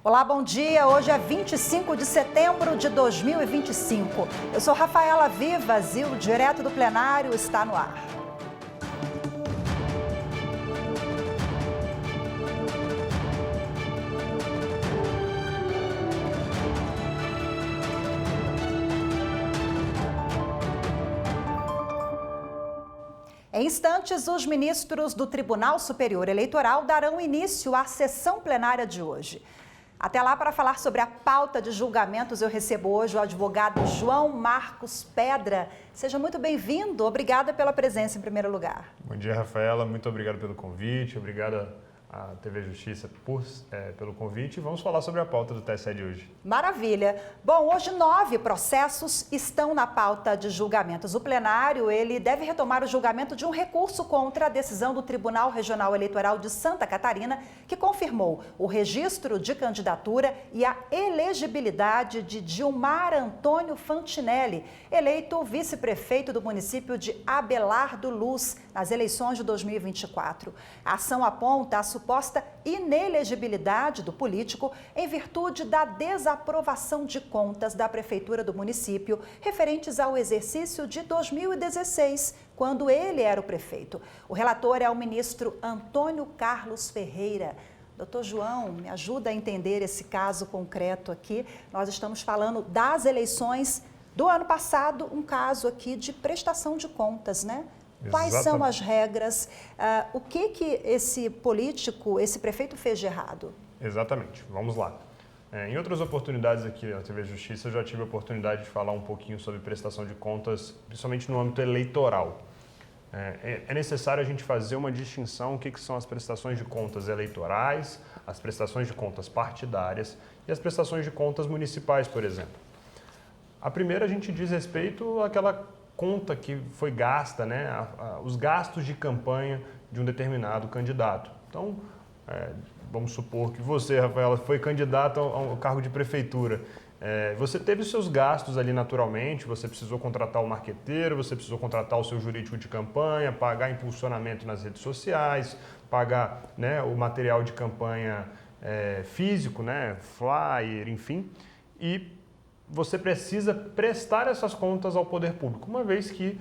Olá, bom dia. Hoje é 25 de setembro de 2025. Eu sou Rafaela Vivas e o Direto do Plenário está no ar. Em instantes, os ministros do Tribunal Superior Eleitoral darão início à sessão plenária de hoje. Até lá, para falar sobre a pauta de julgamentos, eu recebo hoje o advogado João Marcos Pedra. Seja muito bem-vindo. Obrigada pela presença, em primeiro lugar. Bom dia, Rafaela. Muito obrigado pelo convite. Obrigada à TV Justiça pelo convite. Vamos falar sobre a pauta do TSE de hoje. Maravilha. Bom, hoje 9 processos estão na pauta de julgamentos. O plenário ele deve retomar o julgamento de um recurso contra a decisão do Tribunal Regional Eleitoral de Santa Catarina, que confirmou o registro de candidatura e a elegibilidade de Gilmar Antônio Fantinelli, eleito vice-prefeito do município de Abelardo Luz, nas eleições de 2024. A ação aponta a suposta inelegibilidade do político em virtude da desaprovação de contas da Prefeitura do município referentes ao exercício de 2016, quando ele era o prefeito. O relator é o ministro Antônio Carlos Ferreira. Doutor João, me ajuda a entender esse caso concreto aqui. Nós estamos falando das eleições do ano passado, um caso aqui de prestação de contas, né? Quais são as regras? O que esse político, esse prefeito fez de errado? Exatamente. Vamos lá. Em outras oportunidades aqui na TV Justiça, eu já tive a oportunidade de falar um pouquinho sobre prestação de contas, principalmente no âmbito eleitoral. É necessário a gente fazer uma distinção, o que são as prestações de contas eleitorais, as prestações de contas partidárias e as prestações de contas municipais, por exemplo. A primeira a gente diz respeito àquela conta que foi gasta, né, os gastos de campanha de um determinado candidato. Então, vamos supor que você, Rafaela, foi candidato ao cargo de prefeitura. Você teve os seus gastos ali naturalmente, você precisou contratar o marqueteiro, você precisou contratar o seu jurídico de campanha, pagar impulsionamento nas redes sociais, pagar, né, o material de campanha físico, né, flyer, enfim, e você precisa prestar essas contas ao poder público, uma vez que,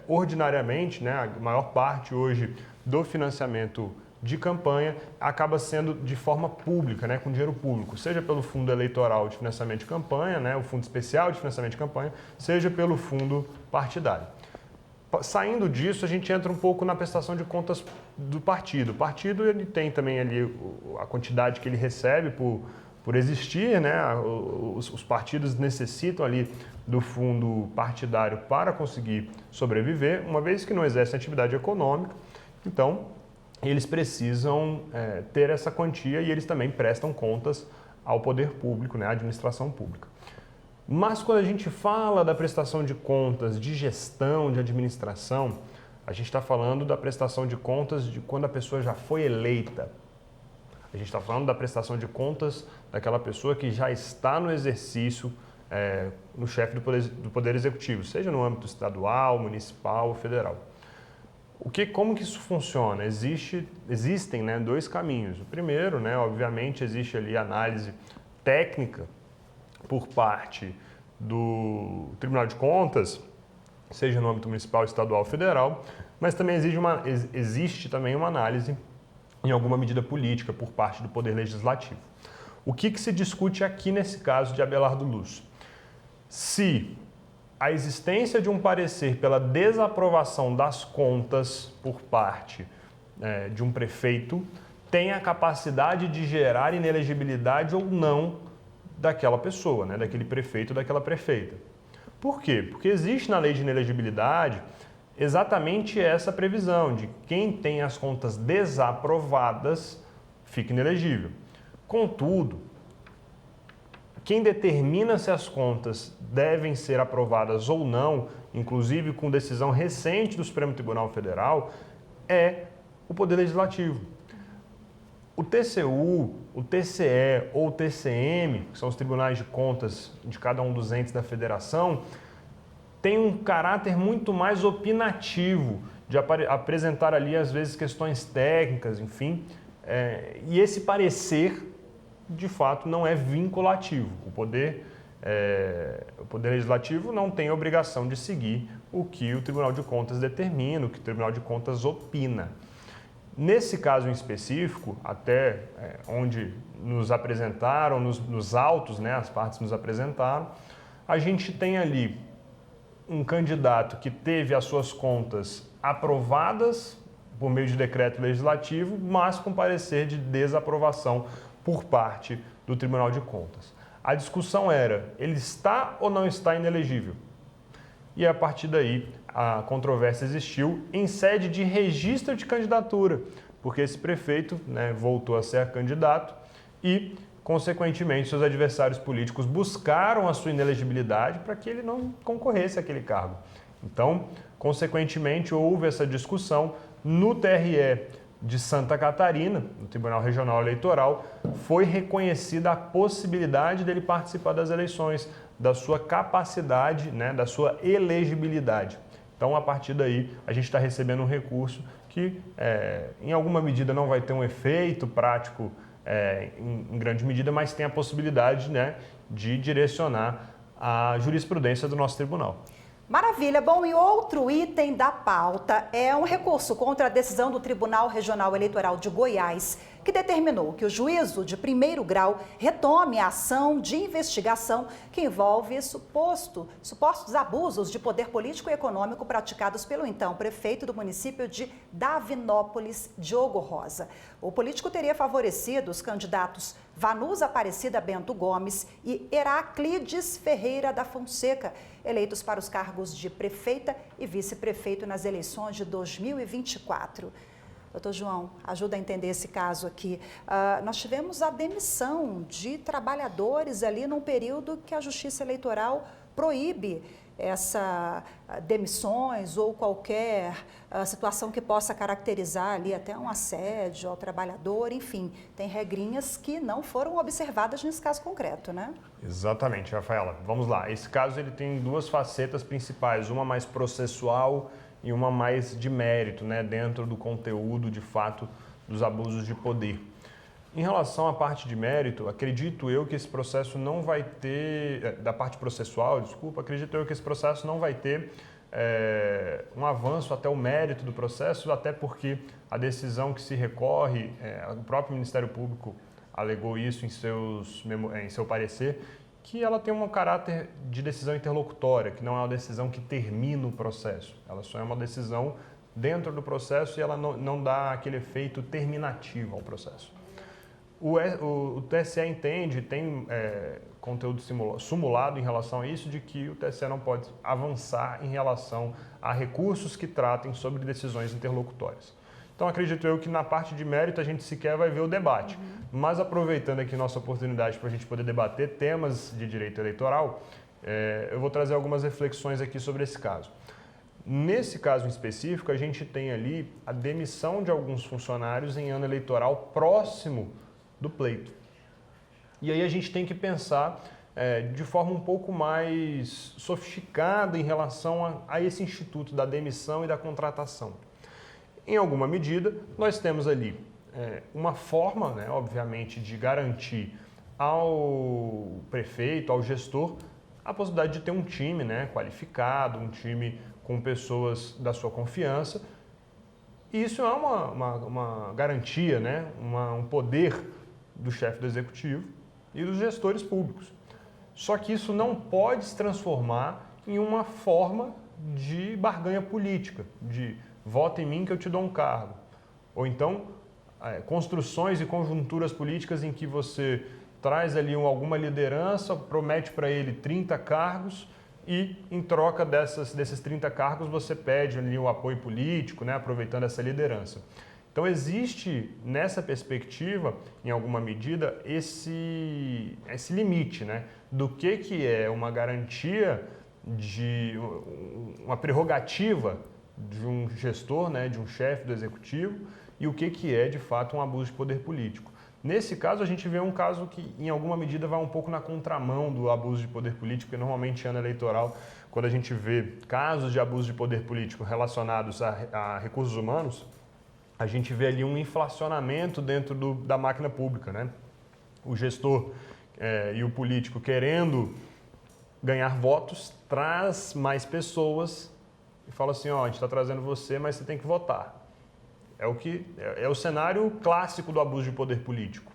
ordinariamente, né, a maior parte hoje do financiamento de campanha acaba sendo de forma pública, né, com dinheiro público, seja pelo Fundo Eleitoral de Financiamento de Campanha, né, o Fundo Especial de Financiamento de Campanha, seja pelo Fundo Partidário. Saindo disso, a gente entra um pouco na prestação de contas do partido. O partido ele tem também ali a quantidade que ele recebe por existir, né? Os partidos necessitam ali do fundo partidário para conseguir sobreviver, uma vez que não exercem atividade econômica, então eles precisam ter essa quantia e eles também prestam contas ao poder público, né? À administração pública. Mas quando a gente fala da prestação de contas de gestão, de administração, a gente está falando da prestação de contas de quando a pessoa já foi eleita. A gente está falando da prestação de contas daquela pessoa que já está no exercício no chefe do Poder Executivo, seja no âmbito estadual, municipal ou federal. Como que isso funciona? Existem, né, dois caminhos. O primeiro, né, obviamente, existe ali análise técnica por parte do Tribunal de Contas, seja no âmbito municipal, estadual ou federal, mas também existe também uma análise em alguma medida política por parte do Poder Legislativo. O que se discute aqui nesse caso de Abelardo Luz? Se a existência de um parecer pela desaprovação das contas por parte de um prefeito tem a capacidade de gerar inelegibilidade ou não daquela pessoa, né, daquele prefeito ou daquela prefeita. Por quê? Porque existe na lei de inelegibilidade exatamente essa previsão de quem tem as contas desaprovadas fica inelegível. Contudo, quem determina se as contas devem ser aprovadas ou não, inclusive com decisão recente do Supremo Tribunal Federal, é o Poder Legislativo. O TCU, o TCE ou o TCM, que são os tribunais de contas de cada um dos entes da federação, tem um caráter muito mais opinativo, de apresentar ali, às vezes, questões técnicas, enfim. E esse parecer de fato, não é vinculativo. O Poder Legislativo não tem obrigação de seguir o que o Tribunal de Contas determina, o que o Tribunal de Contas opina. Nesse caso em específico, até onde nos apresentaram, nos autos, né, as partes nos apresentaram, a gente tem ali um candidato que teve as suas contas aprovadas por meio de decreto legislativo, mas com parecer de desaprovação por parte do Tribunal de Contas. A discussão era, ele está ou não está inelegível? E a partir daí a controvérsia existiu em sede de registro de candidatura, porque esse prefeito, né, voltou a ser candidato e, consequentemente, seus adversários políticos buscaram a sua inelegibilidade para que ele não concorresse àquele cargo. Então, consequentemente, houve essa discussão no TRE de Santa Catarina, no Tribunal Regional Eleitoral, foi reconhecida a possibilidade dele participar das eleições, da sua capacidade, né, da sua elegibilidade. Então, a partir daí, a gente está recebendo um recurso que, em alguma medida, não vai ter um efeito prático em grande medida, mas tem a possibilidade, né, de direcionar a jurisprudência do nosso tribunal. Maravilha. Bom, e outro item da pauta é um recurso contra a decisão do Tribunal Regional Eleitoral de Goiás, que determinou que o juízo de primeiro grau retome a ação de investigação que envolve supostos abusos de poder político e econômico praticados pelo então prefeito do município de Davinópolis, Diogo Rosa. O político teria favorecido os candidatos Vanusa Aparecida Bento Gomes e Heraclides Ferreira da Fonseca, eleitos para os cargos de prefeita e vice-prefeito nas eleições de 2024. Doutor João, ajuda a entender esse caso aqui. Nós tivemos a demissão de trabalhadores ali num período que a Justiça Eleitoral proíbe essas demissões ou qualquer situação que possa caracterizar ali até um assédio ao trabalhador, enfim, tem regrinhas que não foram observadas nesse caso concreto, né? Exatamente, Rafaela. Vamos lá. Esse caso ele tem duas facetas principais, uma mais processual e uma mais de mérito, né, dentro do conteúdo, de fato, dos abusos de poder. Em relação à parte de mérito, acredito eu que esse processo não vai ter, da parte processual, desculpa, acredito eu que esse processo não vai ter um avanço até o mérito do processo, até porque a decisão que se recorre, o próprio Ministério Público alegou isso em seu parecer, que ela tem um caráter de decisão interlocutória, que não é uma decisão que termina o processo. Ela só é uma decisão dentro do processo e ela não dá aquele efeito terminativo ao processo. O TSE entende, tem conteúdo simulado em relação a isso, de que o TSE não pode avançar em relação a recursos que tratem sobre decisões interlocutórias. Então, acredito eu que na parte de mérito a gente sequer vai ver o debate. Mas aproveitando aqui nossa oportunidade para a gente poder debater temas de direito eleitoral, eu vou trazer algumas reflexões aqui sobre esse caso. Nesse caso em específico, a gente tem ali a demissão de alguns funcionários em ano eleitoral próximo do pleito. E aí a gente tem que pensar de forma um pouco mais sofisticada em relação a esse instituto da demissão e da contratação. Em alguma medida, nós temos ali uma forma, né, obviamente, de garantir ao prefeito, ao gestor, a possibilidade de ter um time, né, qualificado, um time com pessoas da sua confiança. E isso é uma garantia, né, um poder do chefe do executivo e dos gestores públicos. Só que isso não pode se transformar em uma forma de barganha política, de vota em mim que eu te dou um cargo. Ou então, construções e conjunturas políticas em que você traz ali alguma liderança, promete para ele 30 cargos e, em troca desses 30 cargos, você pede ali o apoio político, né, aproveitando essa liderança. Então, existe, nessa perspectiva, em alguma medida, esse limite, né, do que é uma garantia de uma prerrogativa de um gestor, né, de um chefe do executivo, e o que é, de fato, um abuso de poder político. Nesse caso, a gente vê um caso que, em alguma medida, vai um pouco na contramão do abuso de poder político, porque normalmente, em ano eleitoral, quando a gente vê casos de abuso de poder político relacionados a recursos humanos, a gente vê ali um inflacionamento dentro da máquina pública, né? o gestor e o político querendo ganhar votos, traz mais pessoas e fala assim, ó, a gente está trazendo você, mas você tem que votar. É o cenário clássico do abuso de poder político.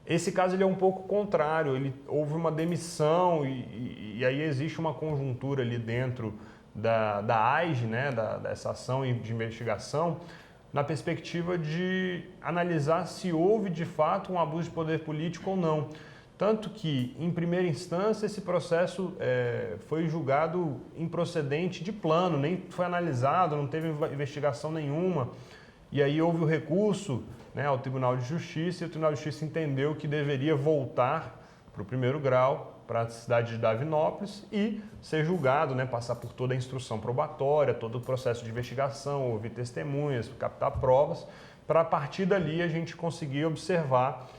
Esse caso ele é um pouco contrário, houve uma demissão e aí existe uma conjuntura ali dentro da AIGE, né, dessa ação de investigação, na perspectiva de analisar se houve de fato um abuso de poder político ou não. Tanto que, em primeira instância, esse processo foi julgado improcedente de plano, nem foi analisado, não teve investigação nenhuma. E aí houve o recurso, né, ao Tribunal de Justiça, e o Tribunal de Justiça entendeu que deveria voltar para o primeiro grau, para a cidade de Davinópolis e ser julgado, né, passar por toda a instrução probatória, todo o processo de investigação, ouvir testemunhas, captar provas, para a partir dali a gente conseguir observar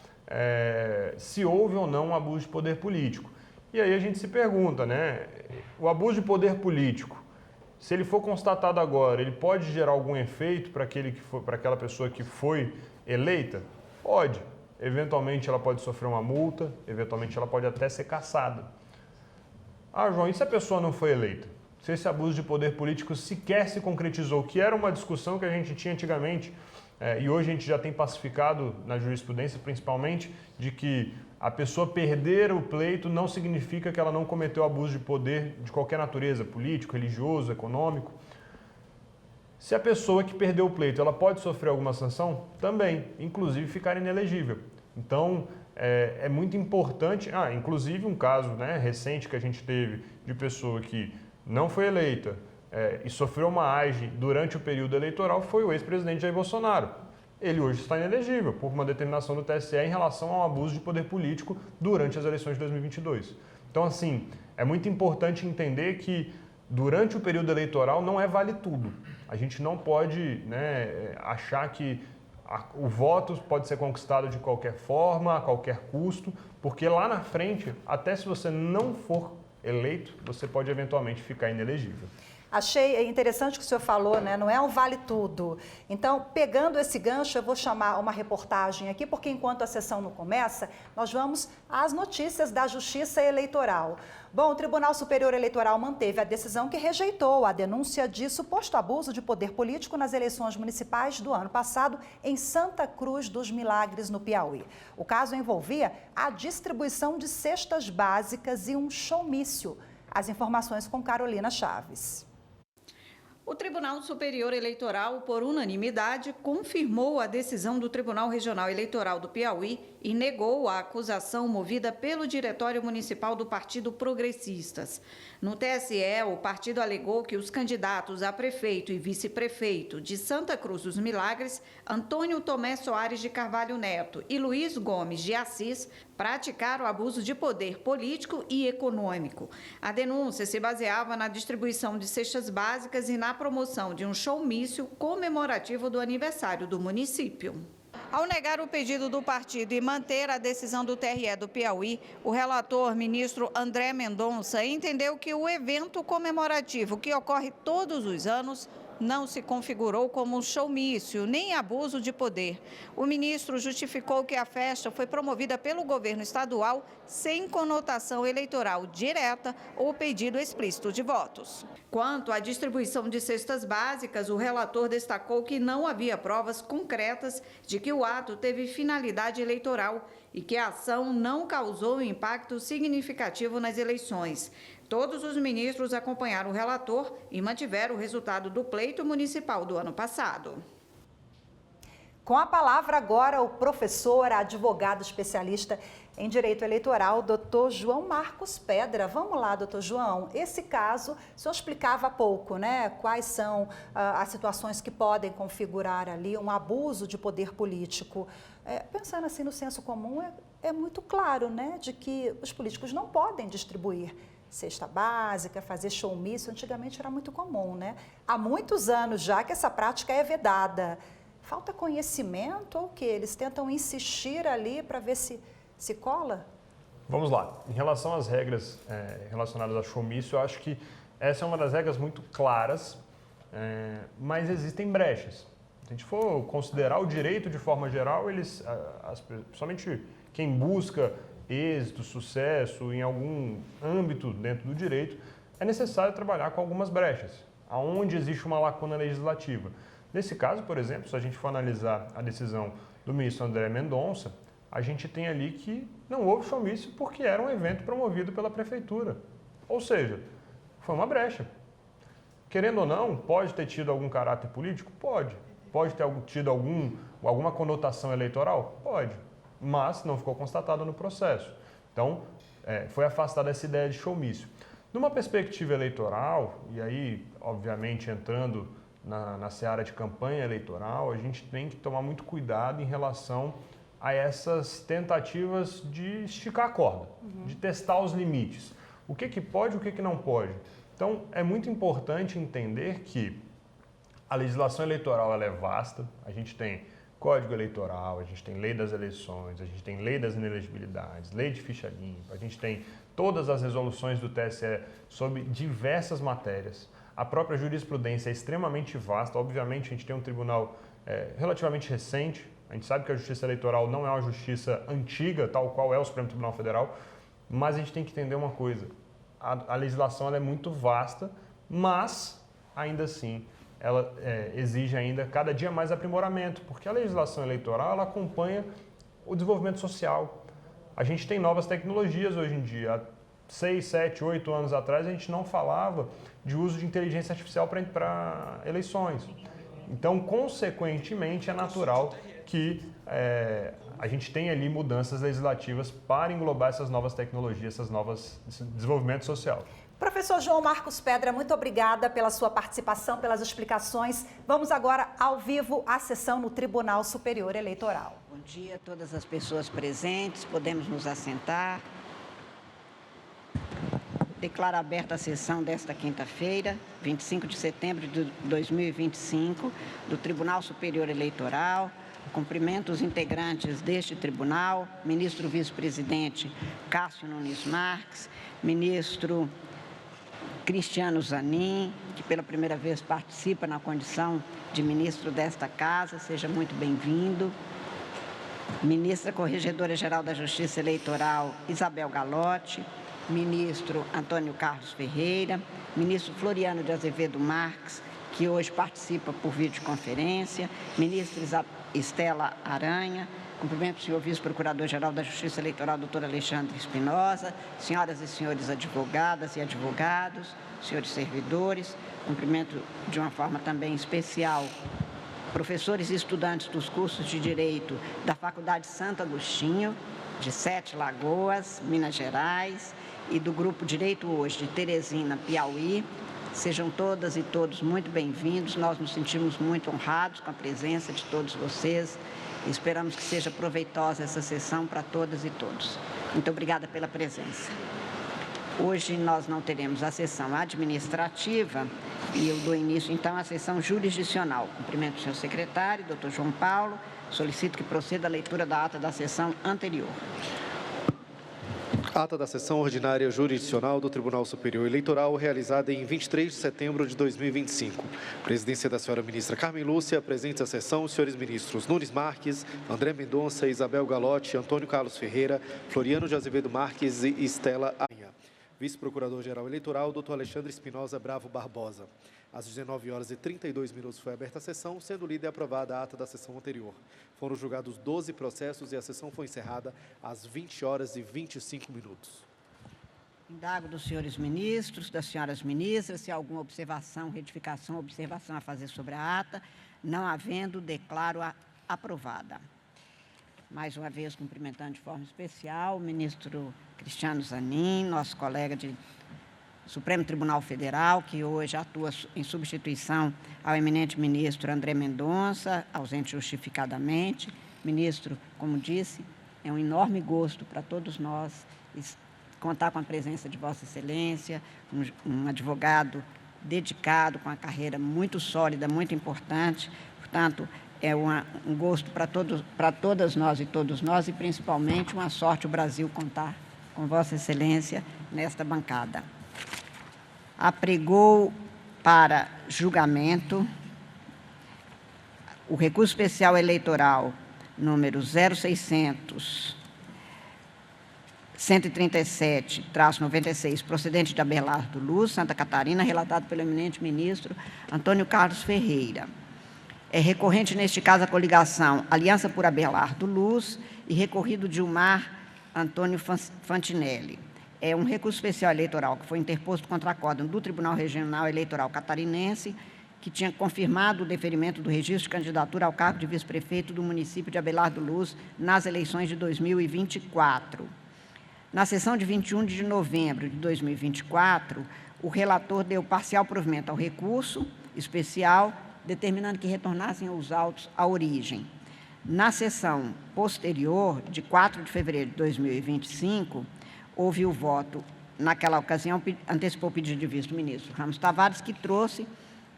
se houve ou não um abuso de poder político. E aí a gente se pergunta, né, o abuso de poder político, se ele for constatado agora, ele pode gerar algum efeito para aquela pessoa que foi eleita? Pode. Eventualmente ela pode sofrer uma multa, eventualmente ela pode até ser cassada. Ah, João, e se a pessoa não foi eleita? Se esse abuso de poder político sequer se concretizou, que era uma discussão que a gente tinha antigamente, e hoje a gente já tem pacificado na jurisprudência, principalmente, de que a pessoa perder o pleito não significa que ela não cometeu abuso de poder de qualquer natureza, político, religioso, econômico. Se a pessoa que perdeu o pleito, ela pode sofrer alguma sanção? Também, inclusive ficar inelegível. Então, é muito importante, inclusive um caso, né, recente que a gente teve de pessoa que não foi eleita e sofreu uma AIGE durante o período eleitoral foi o ex-presidente Jair Bolsonaro. Ele hoje está inelegível por uma determinação do TSE em relação ao abuso de poder político durante as eleições de 2022. Então, assim, é muito importante entender que durante o período eleitoral não vale tudo. A gente não pode, né, achar que o voto pode ser conquistado de qualquer forma, a qualquer custo, porque lá na frente, até se você não for eleito, você pode eventualmente ficar inelegível. Achei interessante o que o senhor falou, né? Não é um vale tudo. Então, pegando esse gancho, eu vou chamar uma reportagem aqui, porque enquanto a sessão não começa, nós vamos às notícias da Justiça Eleitoral. Bom, o Tribunal Superior Eleitoral manteve a decisão que rejeitou a denúncia de suposto abuso de poder político nas eleições municipais do ano passado em Santa Cruz dos Milagres, no Piauí. O caso envolvia a distribuição de cestas básicas e um showmício. As informações com Carolina Chaves. O Tribunal Superior Eleitoral, por unanimidade, confirmou a decisão do Tribunal Regional Eleitoral do Piauí e negou a acusação movida pelo Diretório Municipal do Partido Progressistas. No TSE, o partido alegou que os candidatos a prefeito e vice-prefeito de Santa Cruz dos Milagres, Antônio Tomé Soares de Carvalho Neto e Luiz Gomes de Assis, praticaram abuso de poder político e econômico. A denúncia se baseava na distribuição de cestas básicas e na promoção de um showmício comemorativo do aniversário do município. Ao negar o pedido do partido e manter a decisão do TRE do Piauí, o relator, ministro André Mendonça, entendeu que o evento comemorativo que ocorre todos os anos não se configurou como um showmício, nem abuso de poder. O ministro justificou que a festa foi promovida pelo governo estadual sem conotação eleitoral direta ou pedido explícito de votos. Quanto à distribuição de cestas básicas, o relator destacou que não havia provas concretas de que o ato teve finalidade eleitoral e que a ação não causou impacto significativo nas eleições. Todos os ministros acompanharam o relator e mantiveram o resultado do pleito municipal do ano passado. Com a palavra agora o professor, advogado especialista em direito eleitoral, doutor João Marcos Pedra. Vamos lá, doutor João. Esse caso, o senhor explicava há pouco, né? Quais são as situações que podem configurar ali um abuso de poder político. Pensando assim no senso comum, é muito claro, né? De que os políticos não podem distribuir cesta básica, fazer showmício. Antigamente era muito comum, né? Há muitos anos já que essa prática é vedada. Falta conhecimento ou o quê? Eles tentam insistir ali para ver se cola? Vamos lá. Em relação às regras relacionadas a showmício, eu acho que essa é uma das regras muito claras, mas existem brechas. Se a gente for considerar o direito de forma geral, principalmente quem busca êxito, sucesso em algum âmbito dentro do direito, é necessário trabalhar com algumas brechas, aonde existe uma lacuna legislativa. Nesse caso, por exemplo, se a gente for analisar a decisão do ministro André Mendonça, a gente tem ali que não houve showmício porque era um evento promovido pela prefeitura. Ou seja, foi uma brecha. Querendo ou não, pode ter tido algum caráter político? Pode. Pode ter tido alguma conotação eleitoral? Pode. Mas não ficou constatado no processo. Então, foi afastada essa ideia de showmício. Numa perspectiva eleitoral, e aí, obviamente, entrando na seara de campanha eleitoral, a gente tem que tomar muito cuidado em relação a essas tentativas de esticar a corda, de testar os limites. O que pode e o que não pode. Então, é muito importante entender que a legislação eleitoral ela é vasta, a gente tem Código Eleitoral, a gente tem Lei das Eleições, a gente tem Lei das Inelegibilidades, Lei de Ficha Limpa, a gente tem todas as resoluções do TSE sobre diversas matérias. A própria jurisprudência é extremamente vasta, obviamente a gente tem um tribunal relativamente recente, a gente sabe que a justiça eleitoral não é uma justiça antiga, tal qual é o Supremo Tribunal Federal, mas a gente tem que entender uma coisa, a legislação ela é muito vasta, mas ainda assim ela exige ainda cada dia mais aprimoramento, porque a legislação eleitoral ela acompanha o desenvolvimento social. A gente tem novas tecnologias hoje em dia. Há 6, 7, 8 anos atrás a gente não falava de uso de inteligência artificial para eleições. Então, consequentemente, é natural que a gente tenha ali mudanças legislativas para englobar essas novas tecnologias, esse desenvolvimento social. Professor João Marcos Pedra, muito obrigada pela sua participação, pelas explicações. Vamos agora, ao vivo, à sessão no Tribunal Superior Eleitoral. Bom dia a todas as pessoas presentes, podemos nos assentar. Declaro aberta a sessão desta quinta-feira, 25 de setembro de 2025, do Tribunal Superior Eleitoral. Cumprimento os integrantes deste tribunal, ministro vice-presidente Cássio Nunes Marques, ministro Cristiano Zanin, que pela primeira vez participa na condição de ministro desta casa, seja muito bem-vindo. Ministra Corregedora-Geral da Justiça Eleitoral, Isabel Galotti, ministro Antônio Carlos Ferreira, ministro Floriano de Azevedo Marques, que hoje participa por videoconferência, ministra Estela Aranha, cumprimento o senhor vice-procurador-geral da Justiça Eleitoral, doutor Alexandre Espinosa, senhoras e senhores advogadas e advogados, senhores servidores, cumprimento de uma forma também especial professores e estudantes dos cursos de Direito da Faculdade Santo Agostinho, de Sete Lagoas, Minas Gerais, e do Grupo Direito Hoje, de Teresina, Piauí. Sejam todas e todos muito bem-vindos. Nós nos sentimos muito honrados com a presença de todos vocês. Esperamos que seja proveitosa essa sessão para todas e todos. Muito obrigada pela presença. Hoje nós não teremos a sessão administrativa e eu dou início, então, à sessão jurisdicional. Cumprimento o senhor secretário, doutor João Paulo. Solicito que proceda a leitura da ata da sessão anterior. Ata da sessão ordinária jurisdicional do Tribunal Superior Eleitoral, realizada em 23 de setembro de 2025. Presidência da senhora ministra Carmen Lúcia, presentes à sessão, os senhores ministros Nunes Marques, André Mendonça, Isabel Galotti, Antônio Carlos Ferreira, Floriano de Azevedo Marques e Estela Aranha. Vice-procurador-geral eleitoral, doutor Alexandre Espinosa Bravo Barbosa. Às 19h32 foi aberta a sessão, sendo lida e aprovada a ata da sessão anterior. Foram julgados 12 processos e a sessão foi encerrada às 20h25. Indago dos senhores ministros, das senhoras ministras, se há alguma observação, retificação, observação a fazer sobre a ata. Não havendo, declaro-a aprovada. Mais uma vez, cumprimentando de forma especial o ministro Cristiano Zanin, nosso colega de Supremo Tribunal Federal, que hoje atua em substituição ao eminente ministro André Mendonça, ausente justificadamente. Ministro, como disse, é um enorme gosto para todos nós contar com a presença de Vossa Excelência, um advogado dedicado, com uma carreira muito sólida, muito importante. Portanto, é um gosto para todas nós e todos nós, e principalmente uma sorte o Brasil contar com Vossa Excelência nesta bancada. Apregou para julgamento o recurso especial eleitoral número 0600 137-96, procedente de Abelardo Luz, Santa Catarina, relatado pelo eminente ministro Antônio Carlos Ferreira. É recorrente, neste caso, a coligação Aliança por Abelardo Luz e recorrido Dilmar Antônio Fantinelli. É um recurso especial eleitoral que foi interposto contra a acórdão do Tribunal Regional Eleitoral Catarinense, que tinha confirmado o deferimento do registro de candidatura ao cargo de vice-prefeito do município de Abelardo Luz nas eleições de 2024. Na sessão de 21 de novembro de 2024, o relator deu parcial provimento ao recurso especial, determinando que retornassem os autos à origem. Na sessão posterior, de 4 de fevereiro de 2025, houve o voto, naquela ocasião, antecipou o pedido de vista do ministro Ramos Tavares, que trouxe,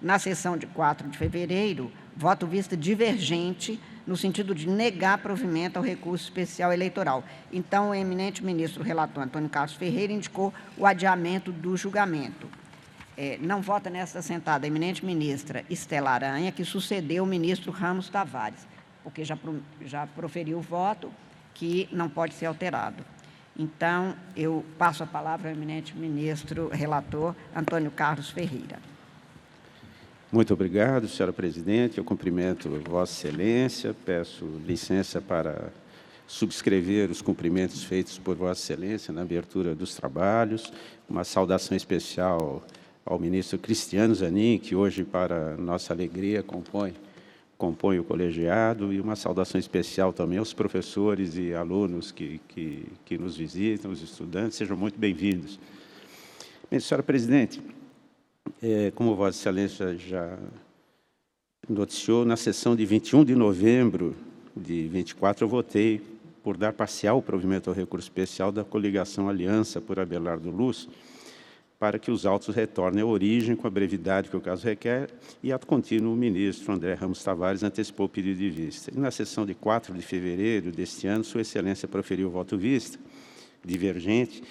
na sessão de 4 de fevereiro, voto vista divergente, no sentido de negar provimento ao recurso especial eleitoral. Então, o eminente ministro relator Antônio Carlos Ferreira indicou o adiamento do julgamento. Não vota nesta assentada a eminente ministra Estela Aranha, que sucedeu o ministro Ramos Tavares, porque já proferiu o voto, que não pode ser alterado. Então, eu passo a palavra ao eminente ministro relator Antônio Carlos Ferreira. Muito obrigado, senhora presidente. Eu cumprimento Vossa Excelência, peço licença para subscrever os cumprimentos feitos por Vossa Excelência na abertura dos trabalhos. Uma saudação especial ao ministro Cristiano Zanin, que hoje, para nossa alegria, compõe o colegiado, e uma saudação especial também aos professores e alunos que nos visitam, os estudantes. Sejam muito bem-vindos. Bem, senhora presidente, como Vossa Excelência já noticiou, na sessão de 21 de novembro de 24, eu votei por dar parcial provimento ao recurso especial da coligação Aliança por Abelardo Luz, para que os autos retornem à origem com a brevidade que o caso requer, e, ato contínuo, o ministro André Ramos Tavares antecipou o pedido de vista. E, na sessão de 4 de fevereiro deste ano, Sua Excelência proferiu o voto vista, divergente,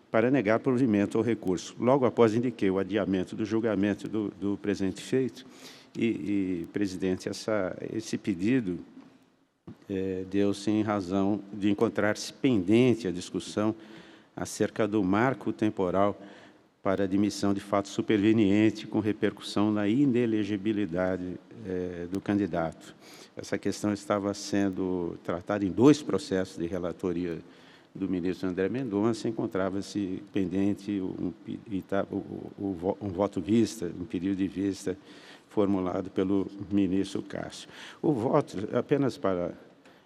para negar provimento ao recurso. Logo após, indiquei o adiamento do julgamento do presente feito, presidente, esse pedido deu-se em razão de encontrar-se pendente a discussão acerca do marco temporal para admissão de fato superveniente com repercussão na inelegibilidade do candidato. Essa questão estava sendo tratada em 2 processos de relatoria do ministro André Mendonça, encontrava-se pendente um voto vista, um pedido de vista formulado pelo ministro Cássio. O voto, apenas para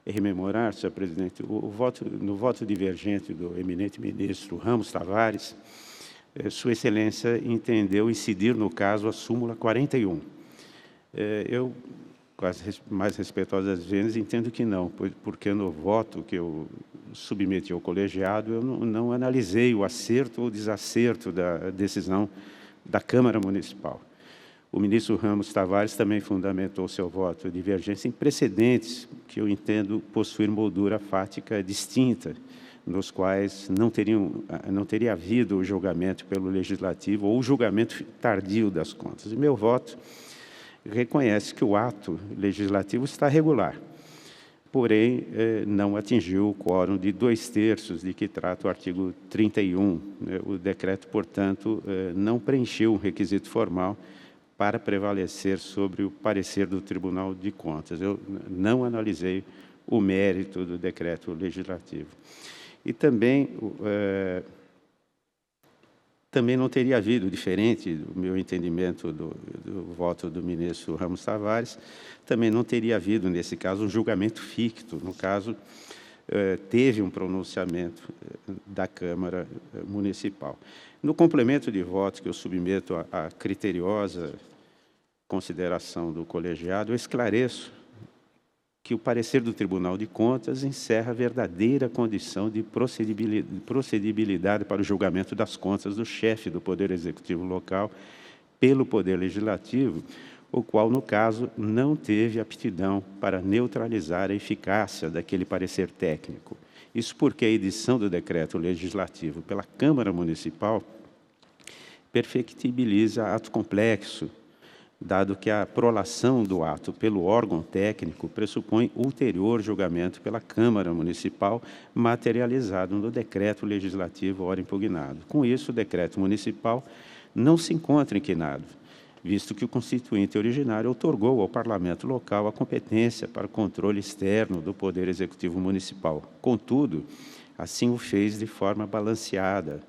rememorar, senhor presidente, no voto divergente do eminente ministro Ramos Tavares, Sua Excelência entendeu incidir no caso a súmula 41. Eu, com as mais respeitosas vezes, entendo que não, porque no voto que eu submeti ao colegiado, eu não analisei o acerto ou desacerto da decisão da Câmara Municipal. O ministro Ramos Tavares também fundamentou seu voto de divergência em precedentes que eu entendo possuir moldura fática distinta, nos quais não teria havido o julgamento pelo Legislativo ou o julgamento tardio das contas. E meu voto reconhece que o ato legislativo está regular, porém, não atingiu o quórum de 2/3 de que trata o artigo 31. O decreto, portanto, não preencheu um requisito formal para prevalecer sobre o parecer do Tribunal de Contas. Eu não analisei o mérito do decreto legislativo. E também não teria havido, diferente do meu entendimento do voto do ministro Ramos Tavares, também não teria havido, nesse caso, um julgamento ficto. No caso, teve um pronunciamento da Câmara Municipal. No complemento de votos que eu submeto à criteriosa consideração do colegiado, eu esclareço que o parecer do Tribunal de Contas encerra a verdadeira condição de procedibilidade para o julgamento das contas do chefe do Poder Executivo local pelo Poder Legislativo, o qual, no caso, não teve aptidão para neutralizar a eficácia daquele parecer técnico. Isso porque a edição do decreto legislativo pela Câmara Municipal perfectibiliza ato complexo, dado que a prolação do ato pelo órgão técnico pressupõe ulterior julgamento pela Câmara Municipal, materializado no decreto legislativo ora impugnado. Com isso, o decreto municipal não se encontra inquinado, visto que o constituinte originário outorgou ao Parlamento local a competência para o controle externo do Poder Executivo Municipal. Contudo, assim o fez de forma balanceada,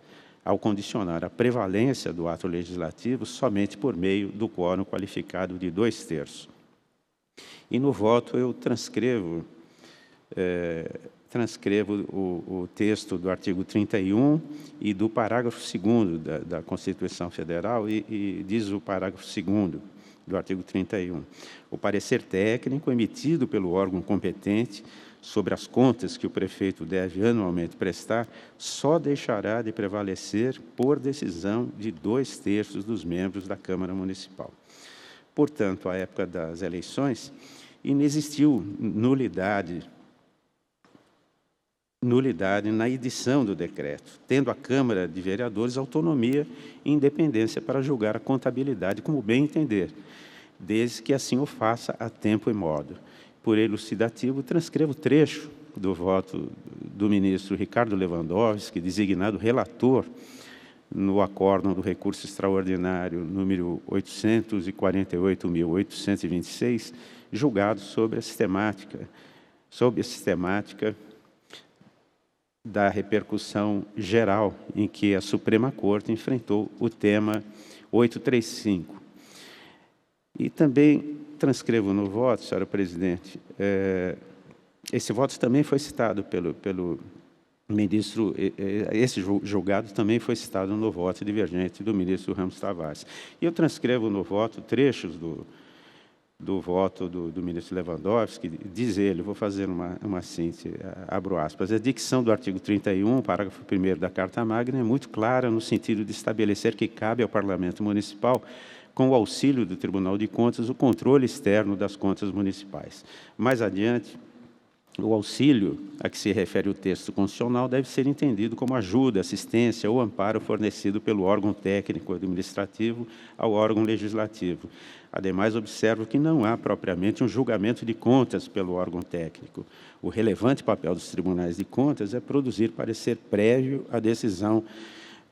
ao condicionar a prevalência do ato legislativo somente por meio do quórum qualificado de 2/3. E no voto eu transcrevo o texto do artigo 31 e do parágrafo 2º da Constituição Federal e diz o parágrafo 2º do artigo 31. O parecer técnico emitido pelo órgão competente sobre as contas que o prefeito deve anualmente prestar, só deixará de prevalecer por decisão de 2/3 dos membros da Câmara Municipal. Portanto, à época das eleições, inexistiu nulidade na edição do decreto, tendo a Câmara de Vereadores autonomia e independência para julgar a contabilidade como bem entender, desde que assim o faça a tempo e modo. Por elucidativo, transcrevo trecho do voto do ministro Ricardo Lewandowski, designado relator no acórdão do recurso extraordinário número 848.826, julgado sobre a sistemática da repercussão geral em que a Suprema Corte enfrentou o tema 835. E também transcrevo no voto, senhora presidente, esse voto também foi citado pelo ministro, esse julgado também foi citado no voto divergente do ministro Ramos Tavares. E eu transcrevo no voto trechos do voto do ministro Lewandowski, diz ele, vou fazer uma síntese, abro aspas, a dicção do artigo 31, parágrafo 1º da Carta Magna é muito clara no sentido de estabelecer que cabe ao Parlamento Municipal, com o auxílio do Tribunal de Contas, o controle externo das contas municipais. Mais adiante, o auxílio a que se refere o texto constitucional deve ser entendido como ajuda, assistência ou amparo fornecido pelo órgão técnico administrativo ao órgão legislativo. Ademais, observo que não há propriamente um julgamento de contas pelo órgão técnico. O relevante papel dos tribunais de contas é produzir parecer prévio à decisão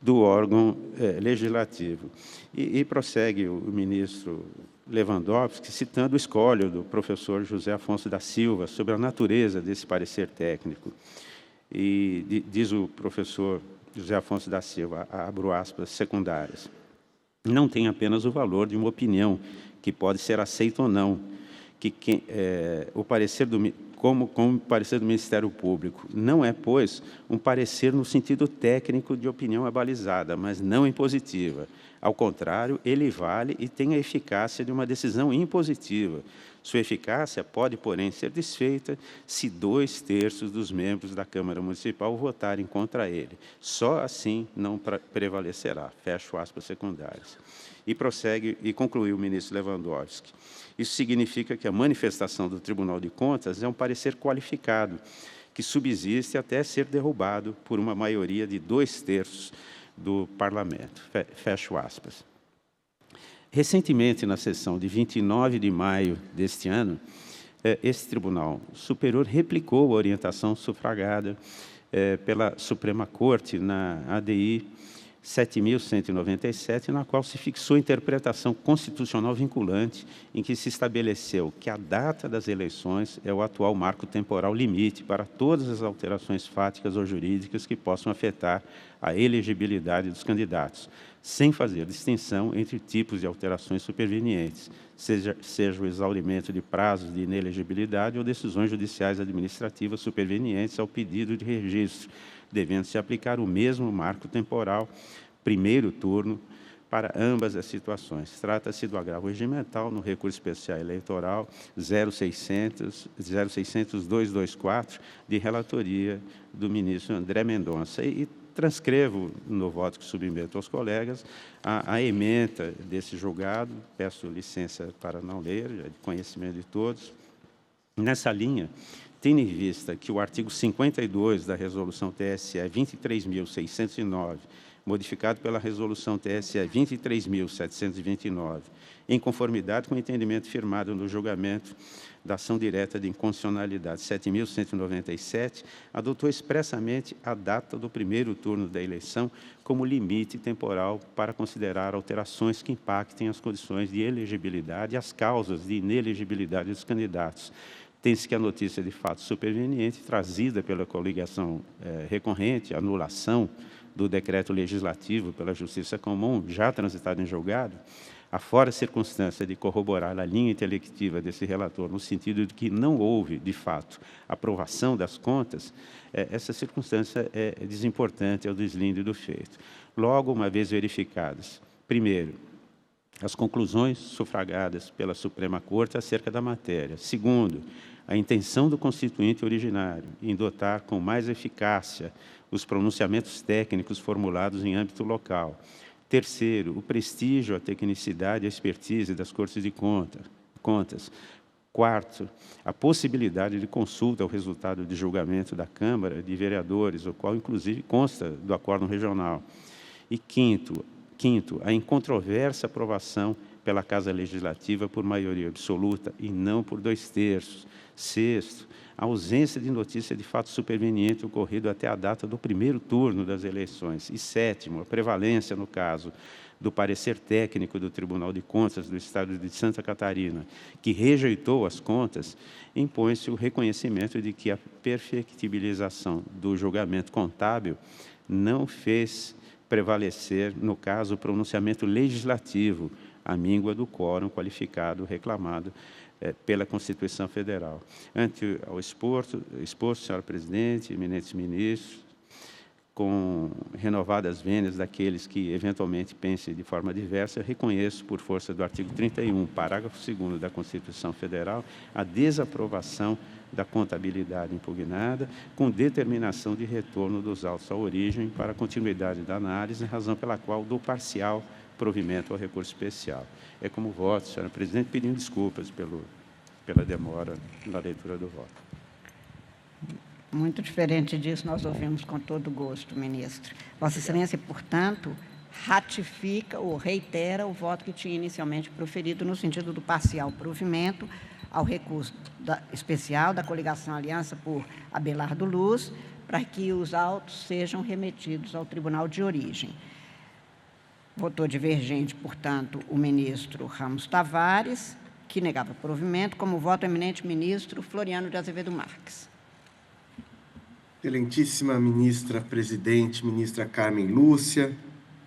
do órgão legislativo. E prossegue o ministro Lewandowski, citando o escólio do professor José Afonso da Silva sobre a natureza desse parecer técnico. E diz o professor José Afonso da Silva, abro aspas, secundárias, não tem apenas o valor de uma opinião, que pode ser aceita ou não, o parecer como parecer do Ministério Público. Não é, pois, um parecer no sentido técnico de opinião abalizada, mas não impositiva. Ao contrário, ele vale e tem a eficácia de uma decisão impositiva. Sua eficácia pode, porém, ser desfeita se 2/3 dos membros da Câmara Municipal votarem contra ele. Só assim não prevalecerá. Fecho aspas secundárias. E prossegue e concluiu o ministro Lewandowski. Isso significa que a manifestação do Tribunal de Contas é um parecer qualificado, que subsiste até ser derrubado por uma maioria de 2/3 do Parlamento. Fecho aspas. Recentemente, na sessão de 29 de maio deste ano, esse Tribunal Superior replicou a orientação sufragada pela Suprema Corte na ADI 7.197, na qual se fixou a interpretação constitucional vinculante, em que se estabeleceu que a data das eleições é o atual marco temporal limite para todas as alterações fáticas ou jurídicas que possam afetar a elegibilidade dos candidatos, sem fazer distinção entre tipos de alterações supervenientes, seja o exaurimento de prazos de inelegibilidade ou decisões judiciais administrativas supervenientes ao pedido de registro, devendo se aplicar o mesmo marco temporal, primeiro turno, para ambas as situações. Trata-se do agravo regimental no recurso especial eleitoral 0600-224, de relatoria do ministro André Mendonça. E transcrevo no voto que submeto aos colegas a ementa desse julgado, peço licença para não ler, é de conhecimento de todos. Nessa linha, tendo em vista que o artigo 52 da Resolução TSE 23.609, modificado pela Resolução TSE 23.729, em conformidade com o entendimento firmado no julgamento da ação direta de inconstitucionalidade 7.197, adotou expressamente a data do primeiro turno da eleição como limite temporal para considerar alterações que impactem as condições de elegibilidade e as causas de inelegibilidade dos candidatos. Tem-se que a notícia de fato superveniente, trazida pela coligação recorrente, anulação do decreto legislativo pela Justiça Comum, já transitado em julgado, afora a circunstância de corroborar a linha intelectiva desse relator, no sentido de que não houve, de fato, aprovação das contas, essa circunstância é desimportante ao deslinde do feito. Logo, uma vez verificadas, primeiro, as conclusões sufragadas pela Suprema Corte acerca da matéria. Segundo, a intenção do constituinte originário em dotar com mais eficácia os pronunciamentos técnicos formulados em âmbito local. Terceiro, o prestígio, a tecnicidade e a expertise das Cortes de Contas. Quarto, a possibilidade de consulta ao resultado de julgamento da Câmara de Vereadores, o qual, inclusive, consta do Acórdão Regional. E quinto, a incontroversa aprovação pela Casa Legislativa por maioria absoluta e não por 2/3. Sexto, a ausência de notícia de fato superveniente ocorrido até a data do primeiro turno das eleições. E sétimo, a prevalência, no caso do parecer técnico do Tribunal de Contas do Estado de Santa Catarina, que rejeitou as contas, impõe-se o reconhecimento de que a perfectibilização do julgamento contábil não fez prevalecer, no caso, o pronunciamento legislativo, à míngua do quórum qualificado reclamado pela Constituição Federal. Ante ao exposto, senhora presidente, eminentes ministros, com renovadas vênias daqueles que eventualmente pensem de forma diversa, reconheço, por força do artigo 31, parágrafo 2º da Constituição Federal, a desaprovação da contabilidade impugnada, com determinação de retorno dos autos à origem para a continuidade da análise, razão pela qual dou parcial provimento ao recurso especial. É como voto, senhora presidente, pedindo desculpas pela demora na leitura do voto. Muito diferente disso, nós ouvimos com todo gosto, ministro. Vossa Excelência, portanto, ratifica ou reitera o voto que tinha inicialmente proferido no sentido do parcial provimento ao recurso especial da coligação Aliança por Abelardo Luz, para que os autos sejam remetidos ao Tribunal de Origem. Votou divergente, portanto, o ministro Ramos Tavares, que negava provimento, como voto eminente ministro Floriano de Azevedo Marques. Excelentíssima ministra presidente, ministra Carmen Lúcia,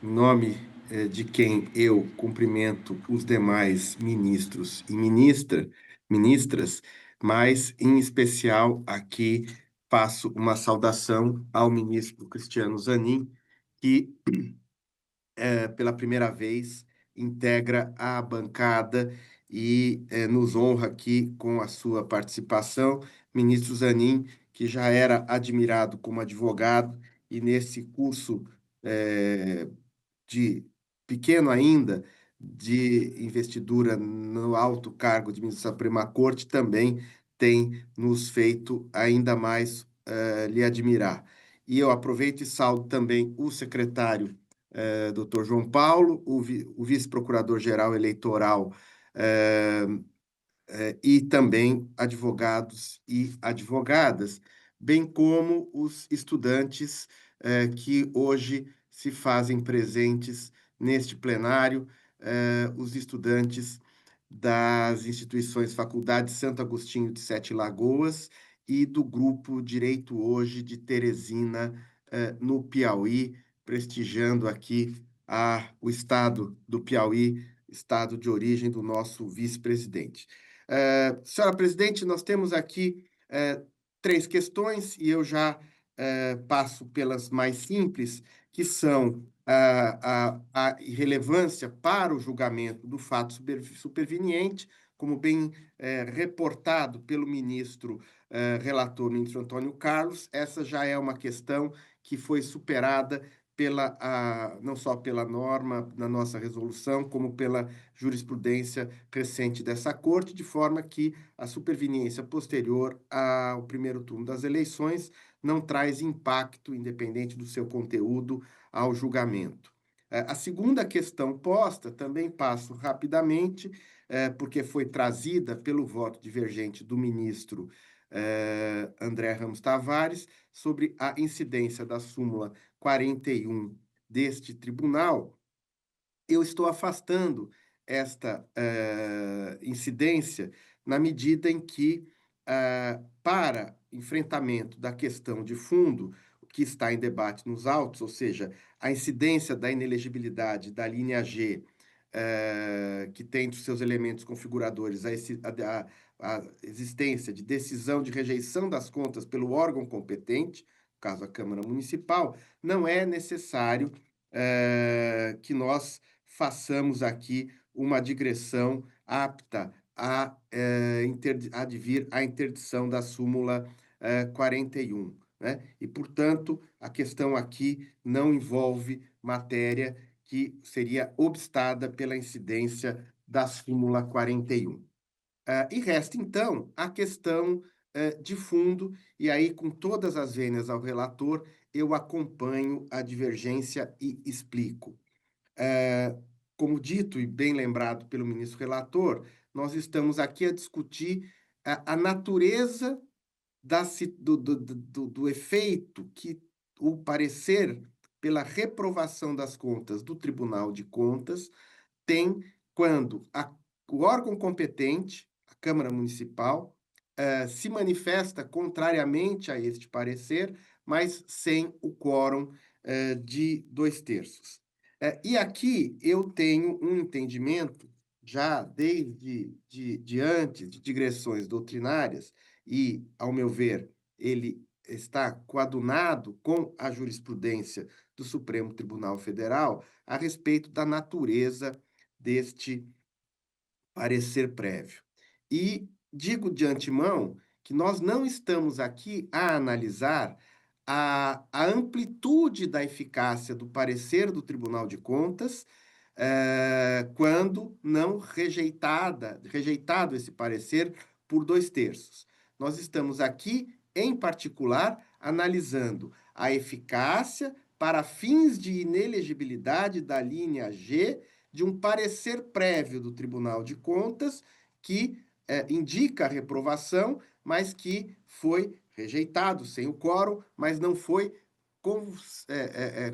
em nome de quem eu cumprimento os demais ministros e ministras, mas, em especial, aqui faço uma saudação ao ministro Cristiano Zanin, que pela primeira vez, integra a bancada e nos honra aqui com a sua participação. Ministro Zanin, que já era admirado como advogado e nesse curso de pequeno ainda, de investidura no alto cargo de ministro da Suprema Corte, também tem nos feito ainda mais lhe admirar. E eu aproveito e saúdo também o secretário Dr. João Paulo, o vice-procurador-geral eleitoral e também advogados e advogadas, bem como os estudantes que hoje se fazem presentes neste plenário, os estudantes das instituições Faculdade Santo Agostinho de Sete Lagoas e do Grupo Direito Hoje de Teresina, no Piauí, prestigiando aqui o estado do Piauí, estado de origem do nosso vice-presidente. Senhora presidente, nós temos aqui 3 questões e eu já passo pelas mais simples, que são a irrelevância para o julgamento do fato superveniente, como bem reportado pelo ministro relator, ministro Antônio Carlos. Essa já é uma questão que foi superada não só pela norma na nossa resolução, como pela jurisprudência recente dessa Corte, de forma que a superveniência posterior ao primeiro turno das eleições não traz impacto, independente do seu conteúdo, ao julgamento. A segunda questão posta, também passo rapidamente, porque foi trazida pelo voto divergente do ministro André Ramos Tavares, sobre a incidência da súmula 41 deste tribunal. Eu estou afastando esta incidência na medida em que, para enfrentamento da questão de fundo, que está em debate nos autos, ou seja, a incidência da inelegibilidade da linha G, que tem entre os seus elementos configuradores a existência de decisão de rejeição das contas pelo órgão competente, no caso a Câmara Municipal, não é necessário que nós façamos aqui uma digressão apta a advir à interdição da súmula 41. Né? E, portanto, a questão aqui não envolve matéria que seria obstada pela incidência da súmula 41. E resta, então, a questão de fundo, e aí, com todas as vênias ao relator, eu acompanho a divergência e explico. Como dito e bem lembrado pelo ministro relator, nós estamos aqui a discutir a natureza do efeito que o parecer pela reprovação das contas do Tribunal de Contas tem quando o órgão competente, a Câmara Municipal, se manifesta contrariamente a este parecer, mas sem o quórum de 2/3. E aqui eu tenho um entendimento, já desde antes de digressões doutrinárias, e, ao meu ver, ele está coadunado com a jurisprudência do Supremo Tribunal Federal a respeito da natureza deste parecer prévio. E digo de antemão que nós não estamos aqui a analisar a amplitude da eficácia do parecer do Tribunal de Contas quando não rejeitado esse parecer por 2/3. Nós estamos aqui, em particular, analisando a eficácia para fins de inelegibilidade da linha G de um parecer prévio do Tribunal de Contas que indica a reprovação, mas que foi rejeitado sem o quórum, mas não foi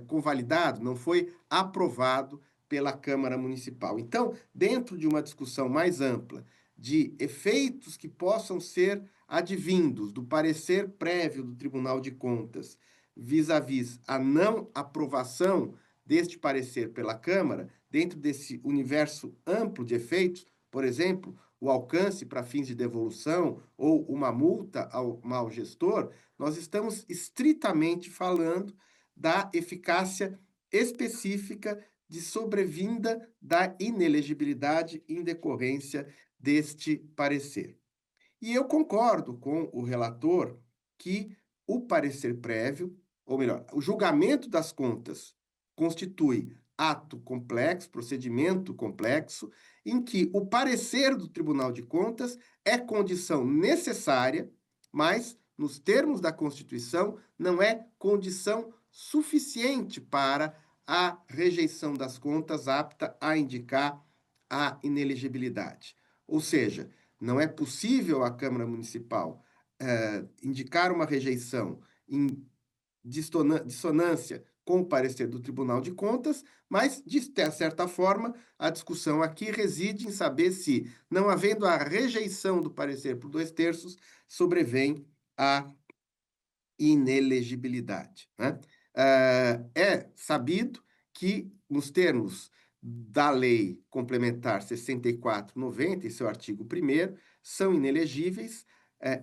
convalidado, não foi aprovado pela Câmara Municipal. Então, dentro de uma discussão mais ampla de efeitos que possam ser advindos do parecer prévio do Tribunal de Contas vis-à-vis a não aprovação deste parecer pela Câmara, dentro desse universo amplo de efeitos, por exemplo, o alcance para fins de devolução ou uma multa ao mau gestor, nós estamos estritamente falando da eficácia específica de sobrevinda da inelegibilidade em decorrência deste parecer. E eu concordo com o relator que o parecer prévio, ou melhor, o julgamento das contas constitui ato complexo, procedimento complexo, em que o parecer do Tribunal de Contas é condição necessária, mas, nos termos da Constituição, não é condição suficiente para a rejeição das contas apta a indicar a inelegibilidade. Ou seja, não é possível a Câmara Municipal indicar uma rejeição em dissonância com o parecer do Tribunal de Contas, mas, de certa forma, a discussão aqui reside em saber se, não havendo a rejeição do parecer por 2/3, sobrevém a inelegibilidade. Né? É sabido que, nos termos da Lei Complementar 64/90, em seu artigo 1º, são inelegíveis,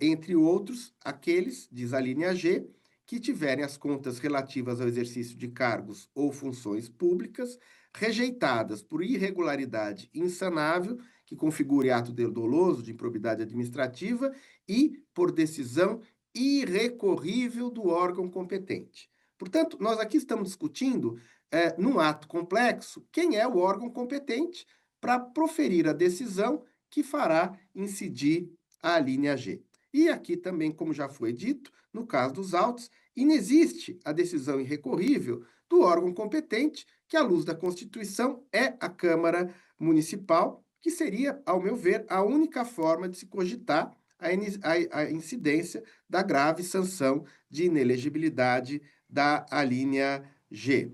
entre outros, aqueles, diz a linha G, que tiverem as contas relativas ao exercício de cargos ou funções públicas rejeitadas por irregularidade insanável, que configure ato doloso de improbidade administrativa e por decisão irrecorrível do órgão competente. Portanto, nós aqui estamos discutindo, num ato complexo, quem é o órgão competente para proferir a decisão que fará incidir a linha G. E aqui também, como já foi dito, no caso dos autos, inexiste a decisão irrecorrível do órgão competente, que, à luz da Constituição, é a Câmara Municipal, que seria, ao meu ver, a única forma de se cogitar a incidência da grave sanção de inelegibilidade da alínea G,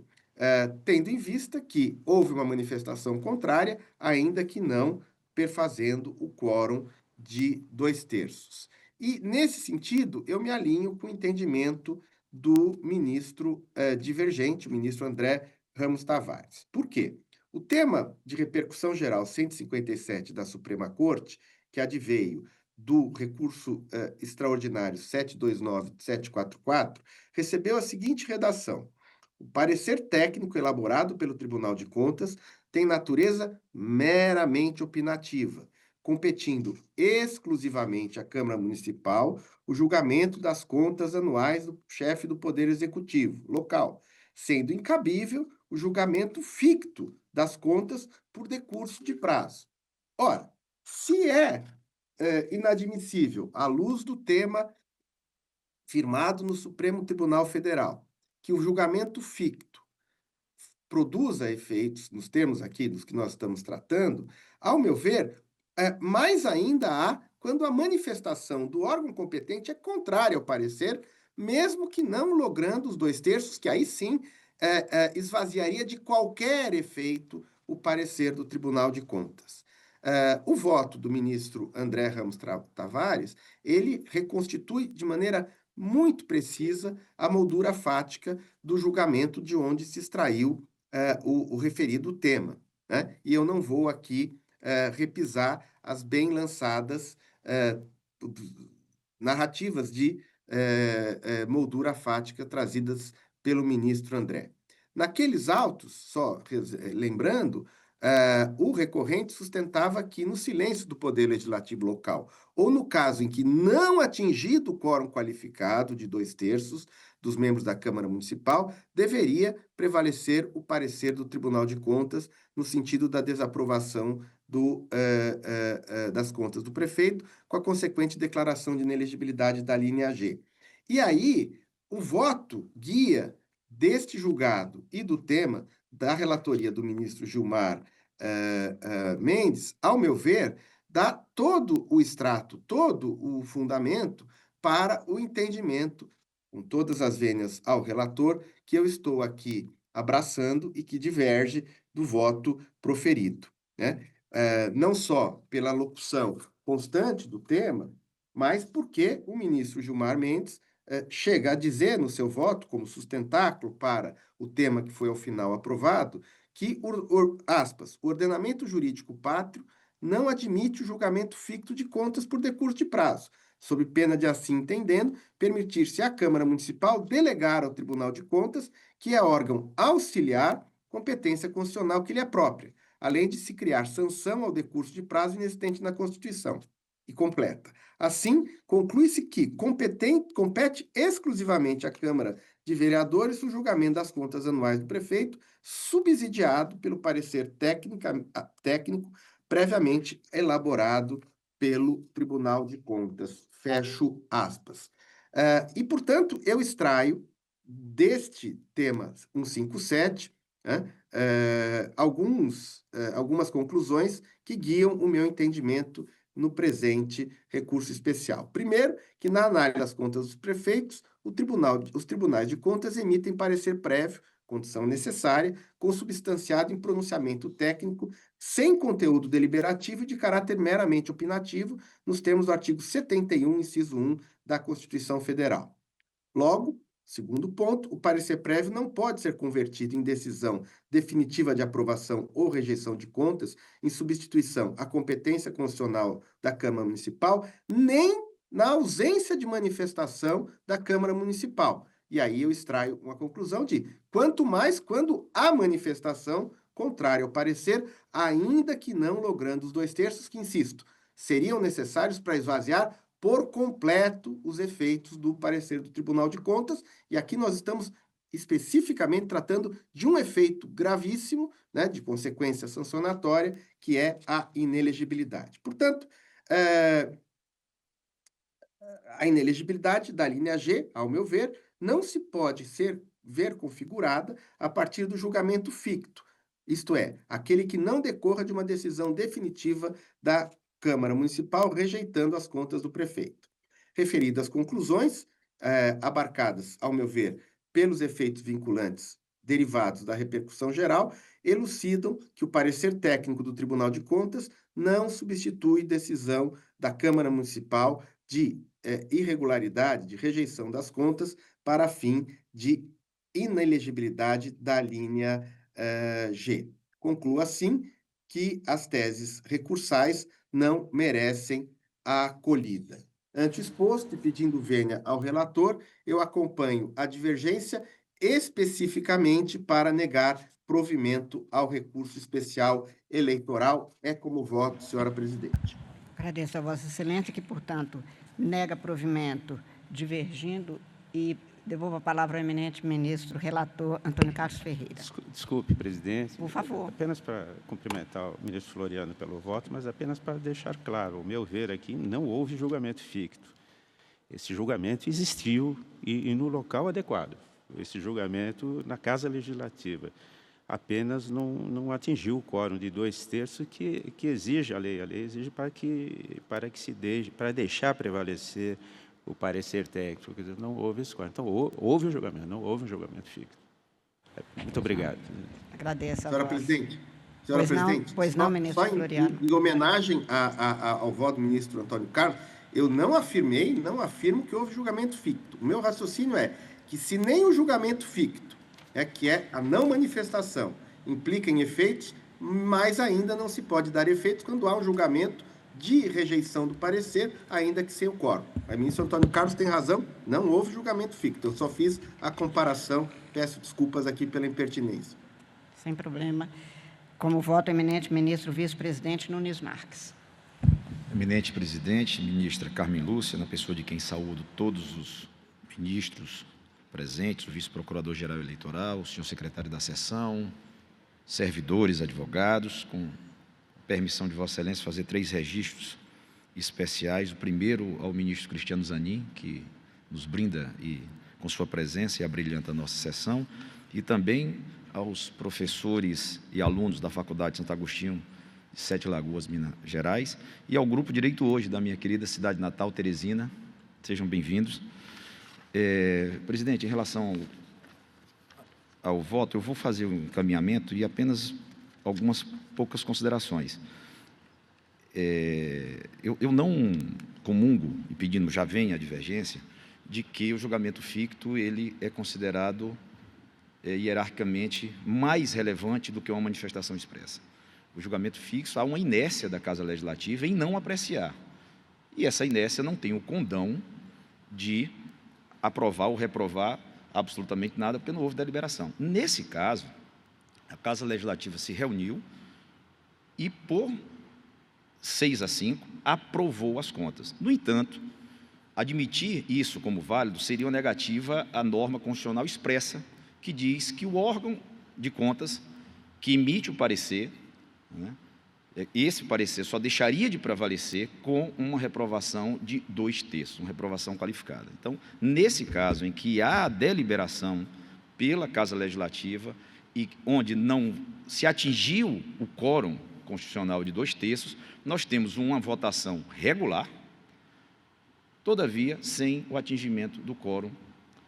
tendo em vista que houve uma manifestação contrária, ainda que não perfazendo o quórum de 2/3. E, nesse sentido, eu me alinho com o entendimento do ministro divergente, o ministro André Ramos Tavares. Por quê? O tema de repercussão geral 157 da Suprema Corte, que adveio do recurso extraordinário 729-744, recebeu a seguinte redação: o parecer técnico elaborado pelo Tribunal de Contas tem natureza meramente opinativa, competindo exclusivamente à Câmara Municipal o julgamento das contas anuais do chefe do Poder Executivo local, sendo incabível o julgamento ficto das contas por decurso de prazo. Ora, se é inadmissível, à luz do tema firmado no Supremo Tribunal Federal, que o julgamento ficto produza efeitos, nos termos aqui dos que nós estamos tratando, ao meu ver, mais ainda há quando a manifestação do órgão competente é contrária ao parecer, mesmo que não logrando os 2/3, que aí sim esvaziaria de qualquer efeito o parecer do Tribunal de Contas. O voto do ministro André Ramos Tavares, ele reconstitui de maneira muito precisa a moldura fática do julgamento de onde se extraiu o referido tema, né? E eu não vou aqui repisar as bem lançadas narrativas de moldura fática trazidas pelo ministro André. Naqueles autos, só lembrando, o recorrente sustentava que, no silêncio do Poder Legislativo local, ou no caso em que não atingido o quórum qualificado de 2/3 dos membros da Câmara Municipal, deveria prevalecer o parecer do Tribunal de Contas no sentido da desaprovação das contas do prefeito, com a consequente declaração de inelegibilidade da linha G. E aí, o voto guia deste julgado e do tema da relatoria do ministro Gilmar Mendes, ao meu ver, dá todo o extrato, todo o fundamento para o entendimento, com todas as vênias ao relator, que eu estou aqui abraçando e que diverge do voto proferido, né? Não só pela locução constante do tema, mas porque o ministro Gilmar Mendes chega a dizer no seu voto, como sustentáculo para o tema que foi ao final aprovado, que, aspas, o ordenamento jurídico pátrio não admite o julgamento ficto de contas por decurso de prazo, sob pena de, assim entendendo, permitir-se à Câmara Municipal delegar ao Tribunal de Contas, que é órgão auxiliar, competência constitucional que lhe é própria, além de se criar sanção ao decurso de prazo inexistente na Constituição. E completa. Assim, conclui-se que compete exclusivamente à Câmara de Vereadores o julgamento das contas anuais do prefeito, subsidiado pelo parecer técnico previamente elaborado pelo Tribunal de Contas. Fecho aspas. E, portanto, eu extraio deste tema 157 algumas conclusões que guiam o meu entendimento no presente recurso especial. Primeiro, que na análise das contas dos prefeitos, os tribunais de contas emitem parecer prévio, condição necessária, consubstanciado em pronunciamento técnico, sem conteúdo deliberativo e de caráter meramente opinativo, nos termos do artigo 71, inciso 1 da Constituição Federal. Logo, segundo ponto, o parecer prévio não pode ser convertido em decisão definitiva de aprovação ou rejeição de contas, em substituição à competência constitucional da Câmara Municipal, nem na ausência de manifestação da Câmara Municipal. E aí eu extraio uma conclusão de quanto mais quando há manifestação contrária ao parecer, ainda que não logrando os 2/3, que, insisto, seriam necessários para esvaziar por completo os efeitos do parecer do Tribunal de Contas, e aqui nós estamos especificamente tratando de um efeito gravíssimo, né, de consequência sancionatória, que é a inelegibilidade. Portanto, a inelegibilidade da linha G, ao meu ver, não se pode ver configurada a partir do julgamento ficto, isto é, aquele que não decorra de uma decisão definitiva da Câmara Municipal rejeitando as contas do prefeito. Referidas conclusões, abarcadas, ao meu ver, pelos efeitos vinculantes derivados da repercussão geral, elucidam que o parecer técnico do Tribunal de Contas não substitui decisão da Câmara Municipal de irregularidade, de rejeição das contas para fim de inelegibilidade da linha G. Concluo, assim, que as teses recursais não merecem a acolhida. Ante o exposto e pedindo vênia ao relator, eu acompanho a divergência especificamente para negar provimento ao recurso especial eleitoral. É como voto, senhora presidente. Agradeço a Vossa Excelência, que, portanto, nega provimento, divergindo, e devolvo a palavra ao eminente ministro relator Antônio Carlos Ferreira. Desculpe, presidente. Por favor. Apenas para cumprimentar o ministro Floriano pelo voto, mas apenas para deixar claro, ao meu ver aqui, não houve julgamento ficto. Esse julgamento existiu e no local adequado. Esse julgamento na Casa Legislativa. Apenas não atingiu o quórum de 2/3 que exige a lei. A lei exige para deixar prevalecer o parecer técnico. Quer dizer, não houve esse quórum. Então, houve o julgamento, não houve um julgamento ficto. Muito obrigado. Agradeço a senhora voz. presidente. Senhora presidente. Pois não, ministro Floriano. Em homenagem ao voto do ministro Antônio Carlos, eu não afirmo que houve julgamento ficto. O meu raciocínio é que se nem o julgamento ficto, que é a não manifestação, implica em efeitos, mas ainda não se pode dar efeitos quando há um julgamento de rejeição do parecer, ainda que sem o quórum. O ministro Antônio Carlos tem razão, não houve julgamento ficto, eu só fiz a comparação, peço desculpas aqui pela impertinência. Sem problema. Como voto, eminente ministro vice-presidente Nunes Marques. Eminente presidente, ministra Carmen Lúcia, na pessoa de quem saúdo todos os ministros presentes, o vice-procurador-geral eleitoral, o senhor secretário da sessão, servidores, advogados, com permissão de Vossa Excelência, fazer 3 registros especiais. O primeiro ao ministro Cristiano Zanin, que nos brinda com sua presença e abrilhanta a nossa sessão, e também aos professores e alunos da Faculdade de Santo Agostinho, de Sete Lagoas, Minas Gerais, e ao Grupo Direito Hoje, da minha querida cidade natal, Teresina. Sejam bem-vindos. Presidente, em relação ao voto, eu vou fazer um encaminhamento e apenas algumas poucas considerações. Eu não comungo, e pedindo já vem a divergência, de que o julgamento ficto ele é considerado hierarquicamente mais relevante do que uma manifestação expressa. O julgamento fixo, há uma inércia da Casa Legislativa em não apreciar. E essa inércia não tem o condão de aprovar ou reprovar absolutamente nada, porque não houve deliberação. Nesse caso, a Casa Legislativa se reuniu e, por 6-5, aprovou as contas. No entanto, admitir isso como válido seria uma negativa à norma constitucional expressa, que diz que o órgão de contas que emite o parecer, né, esse parecer só deixaria de prevalecer com uma reprovação de 2/3, uma reprovação qualificada. Então, nesse caso em que há deliberação pela Casa Legislativa e onde não se atingiu o quórum constitucional de 2/3, nós temos uma votação regular, todavia sem o atingimento do quórum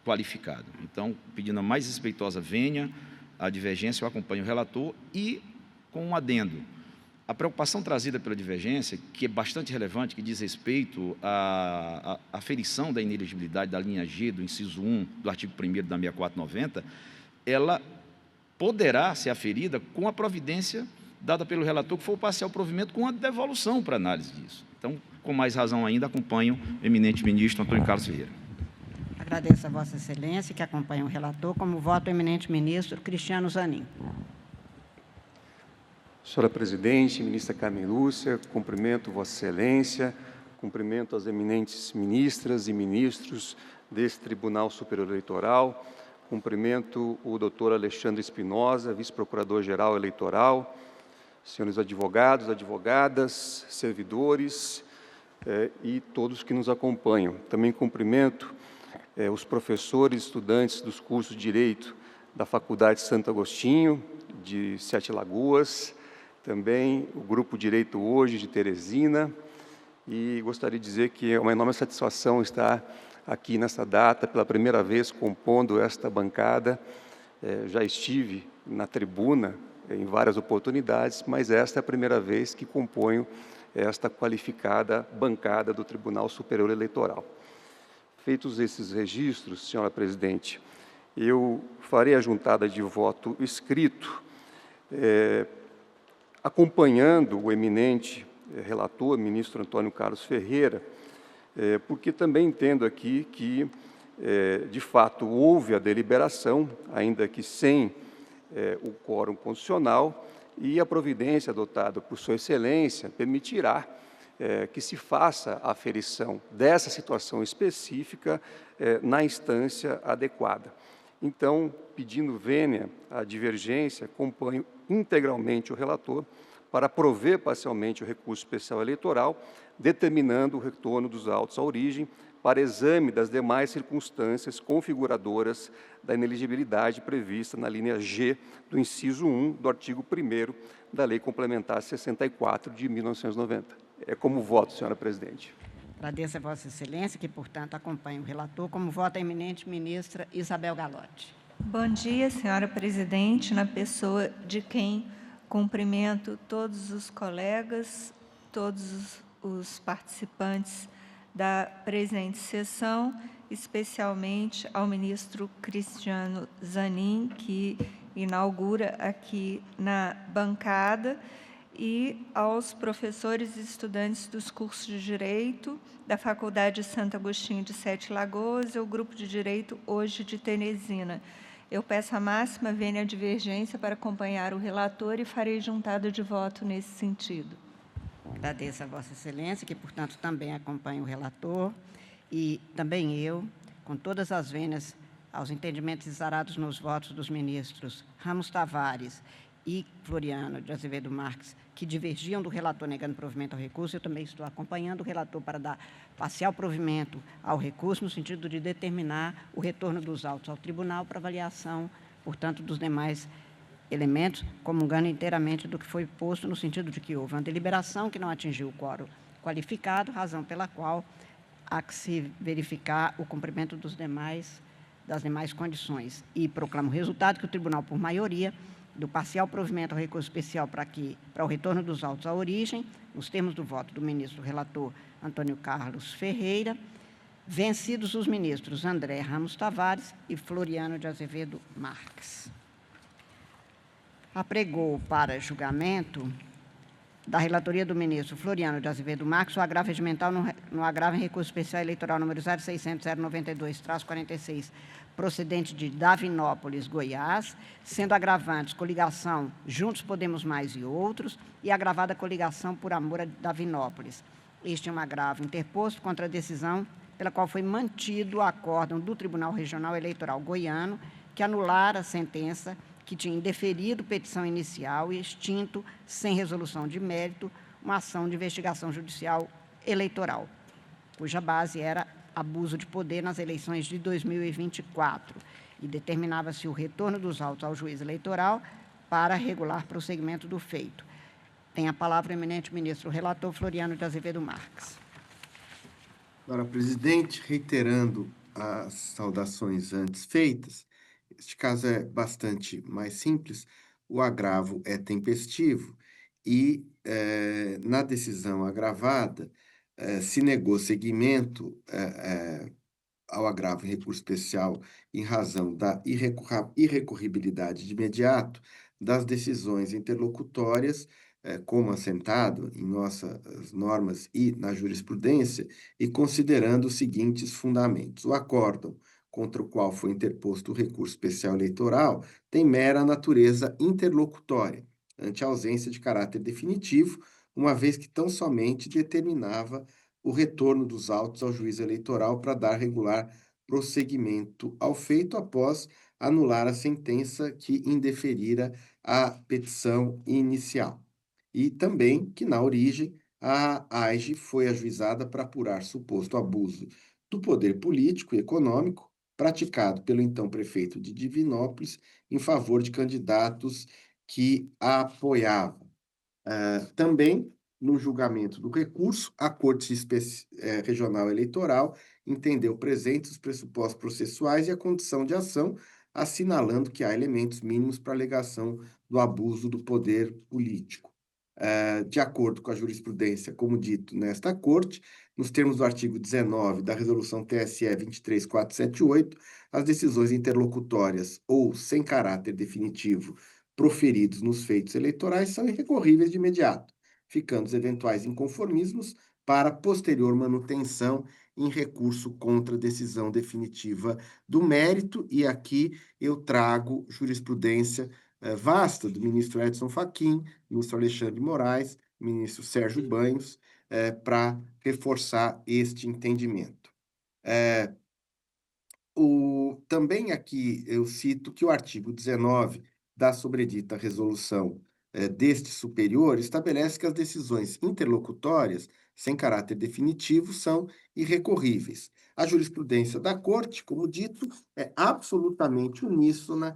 qualificado. Então, pedindo a mais respeitosa vênia, a divergência, eu acompanho o relator e com um adendo. A preocupação trazida pela divergência, que é bastante relevante, que diz respeito à aferição da inelegibilidade da linha G, do inciso 1 do artigo 1º da 6490, ela poderá ser aferida com a providência dada pelo relator, que foi o parcial provimento, com a devolução para análise disso. Então, com mais razão ainda, acompanho o eminente ministro Antônio Carlos Ferreira. Agradeço a Vossa Excelência, que acompanha o relator. Como voto, o eminente ministro Cristiano Zanin. Senhora presidente, ministra Carmen Lúcia, cumprimento Vossa Excelência, cumprimento as eminentes ministras e ministros desse Tribunal Superior Eleitoral, Cumprimento o doutor Alexandre Espinosa, vice-procurador-geral eleitoral, senhores advogados, advogadas, servidores e todos que nos acompanham. Também cumprimento os professores e estudantes dos cursos de Direito da Faculdade Santo Agostinho, de Sete Lagoas, também o Grupo Direito Hoje, de Teresina, e gostaria de dizer que é uma enorme satisfação estar aqui nessa data, pela primeira vez compondo esta bancada. Já estive na tribuna em várias oportunidades, mas esta é a primeira vez que componho esta qualificada bancada do Tribunal Superior Eleitoral. Feitos esses registros, senhora presidente, eu farei a juntada de voto escrito, acompanhando o eminente relator, ministro Antônio Carlos Ferreira, porque também entendo aqui que, de fato, houve a deliberação, ainda que sem o quórum constitucional, e a providência adotada por Sua Excelência permitirá que se faça a aferição dessa situação específica na instância adequada. Então, pedindo vênia à divergência, acompanho integralmente o relator para prover parcialmente o recurso especial eleitoral, determinando o retorno dos autos à origem para exame das demais circunstâncias configuradoras da ineligibilidade prevista na linha G do inciso 1 do artigo 1º da Lei Complementar 64 de 1990. É como voto, senhora presidente. Agradeço a Vossa Excelência, que, portanto, acompanha o relator. Como vota a eminente ministra Isabel Galotti. Bom dia, senhora presidente, na pessoa de quem cumprimento todos os colegas, todos os participantes da presente sessão, especialmente ao ministro Cristiano Zanin, que inaugura aqui na bancada, e aos professores e estudantes dos cursos de Direito da Faculdade Santo Agostinho de Sete Lagoas e o Grupo de Direito Hoje de Teresina. Eu peço a máxima vênia à divergência para acompanhar o relator e farei juntada de voto nesse sentido. Agradeço a Vossa Excelência, que, portanto, também acompanha o relator, e também eu, com todas as vênias aos entendimentos exarados nos votos dos ministros Ramos Tavares e Floriano de Azevedo Marques, que divergiam do relator negando provimento ao recurso. Eu também estou acompanhando o relator para dar parcial provimento ao recurso, no sentido de determinar o retorno dos autos ao tribunal para avaliação, portanto, dos demais elementos, comungando inteiramente do que foi posto, no sentido de que houve uma deliberação que não atingiu o quórum qualificado, razão pela qual há que se verificar o cumprimento das demais condições. E proclamo o resultado que o tribunal, por maioria, do parcial provimento ao recurso especial para o retorno dos autos à origem, nos termos do voto do ministro relator Antônio Carlos Ferreira, vencidos os ministros André Ramos Tavares e Floriano de Azevedo Marques. Apregou para julgamento da relatoria do ministro Floriano de Azevedo Marques o agravo regimental no agravo em recurso especial eleitoral número 0600-092-46, procedente de Davinópolis, Goiás, sendo agravantes coligação Juntos Podemos Mais e outros, e agravada coligação por amor a Davinópolis. Este é um agravo interposto contra a decisão pela qual foi mantido o acórdão do Tribunal Regional Eleitoral Goiano, que anulara a sentença que tinha indeferido petição inicial e extinto, sem resolução de mérito, uma ação de investigação judicial eleitoral, cuja base era abuso de poder nas eleições de 2024, e determinava-se o retorno dos autos ao juiz eleitoral para regular prosseguimento do feito. Tem a palavra o eminente ministro relator Floriano de Azevedo Marques. Senhora presidente, reiterando as saudações antes feitas, este caso é bastante mais simples, o agravo é tempestivo e, na decisão agravada, se negou seguimento ao agravo em recurso especial em razão da irrecorribilidade de imediato das decisões interlocutórias, como assentado em nossas normas e na jurisprudência, e considerando os seguintes fundamentos. O acórdão contra o qual foi interposto o recurso especial eleitoral tem mera natureza interlocutória, ante a ausência de caráter definitivo, uma vez que tão somente determinava o retorno dos autos ao juiz eleitoral para dar regular prosseguimento ao feito após anular a sentença que indeferira a petição inicial. E também que, na origem, a AIGE foi ajuizada para apurar suposto abuso do poder político e econômico praticado pelo então prefeito de Divinópolis em favor de candidatos que a apoiavam. Também, no julgamento do recurso, a Corte Regional Eleitoral entendeu presentes os pressupostos processuais e a condição de ação, assinalando que há elementos mínimos para alegação do abuso do poder político. De acordo com a jurisprudência, como dito nesta Corte, nos termos do artigo 19 da Resolução TSE 23478, as decisões interlocutórias ou sem caráter definitivo proferidos nos feitos eleitorais são irrecorríveis de imediato, ficando os eventuais inconformismos para posterior manutenção em recurso contra a decisão definitiva do mérito, e aqui eu trago jurisprudência vasta do ministro Edson Fachin, ministro Alexandre de Moraes, ministro Sérgio Banhos, para reforçar este entendimento. Também aqui eu cito que o artigo 19 da sobredita resolução deste superior estabelece que as decisões interlocutórias sem caráter definitivo são irrecorríveis. A jurisprudência da Corte, como dito, é absolutamente uníssona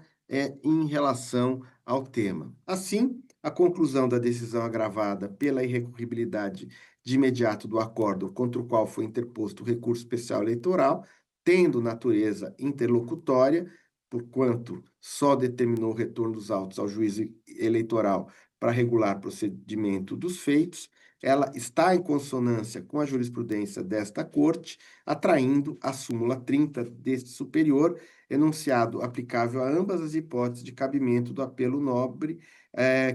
em relação ao tema. Assim, a conclusão da decisão agravada pela irrecorribilidade de imediato do acordo contra o qual foi interposto o recurso especial eleitoral, tendo natureza interlocutória, porquanto só determinou o retorno dos autos ao juízo eleitoral para regular procedimento dos feitos, ela está em consonância com a jurisprudência desta Corte, atraindo a súmula 30 deste superior, enunciado aplicável a ambas as hipóteses de cabimento do apelo nobre,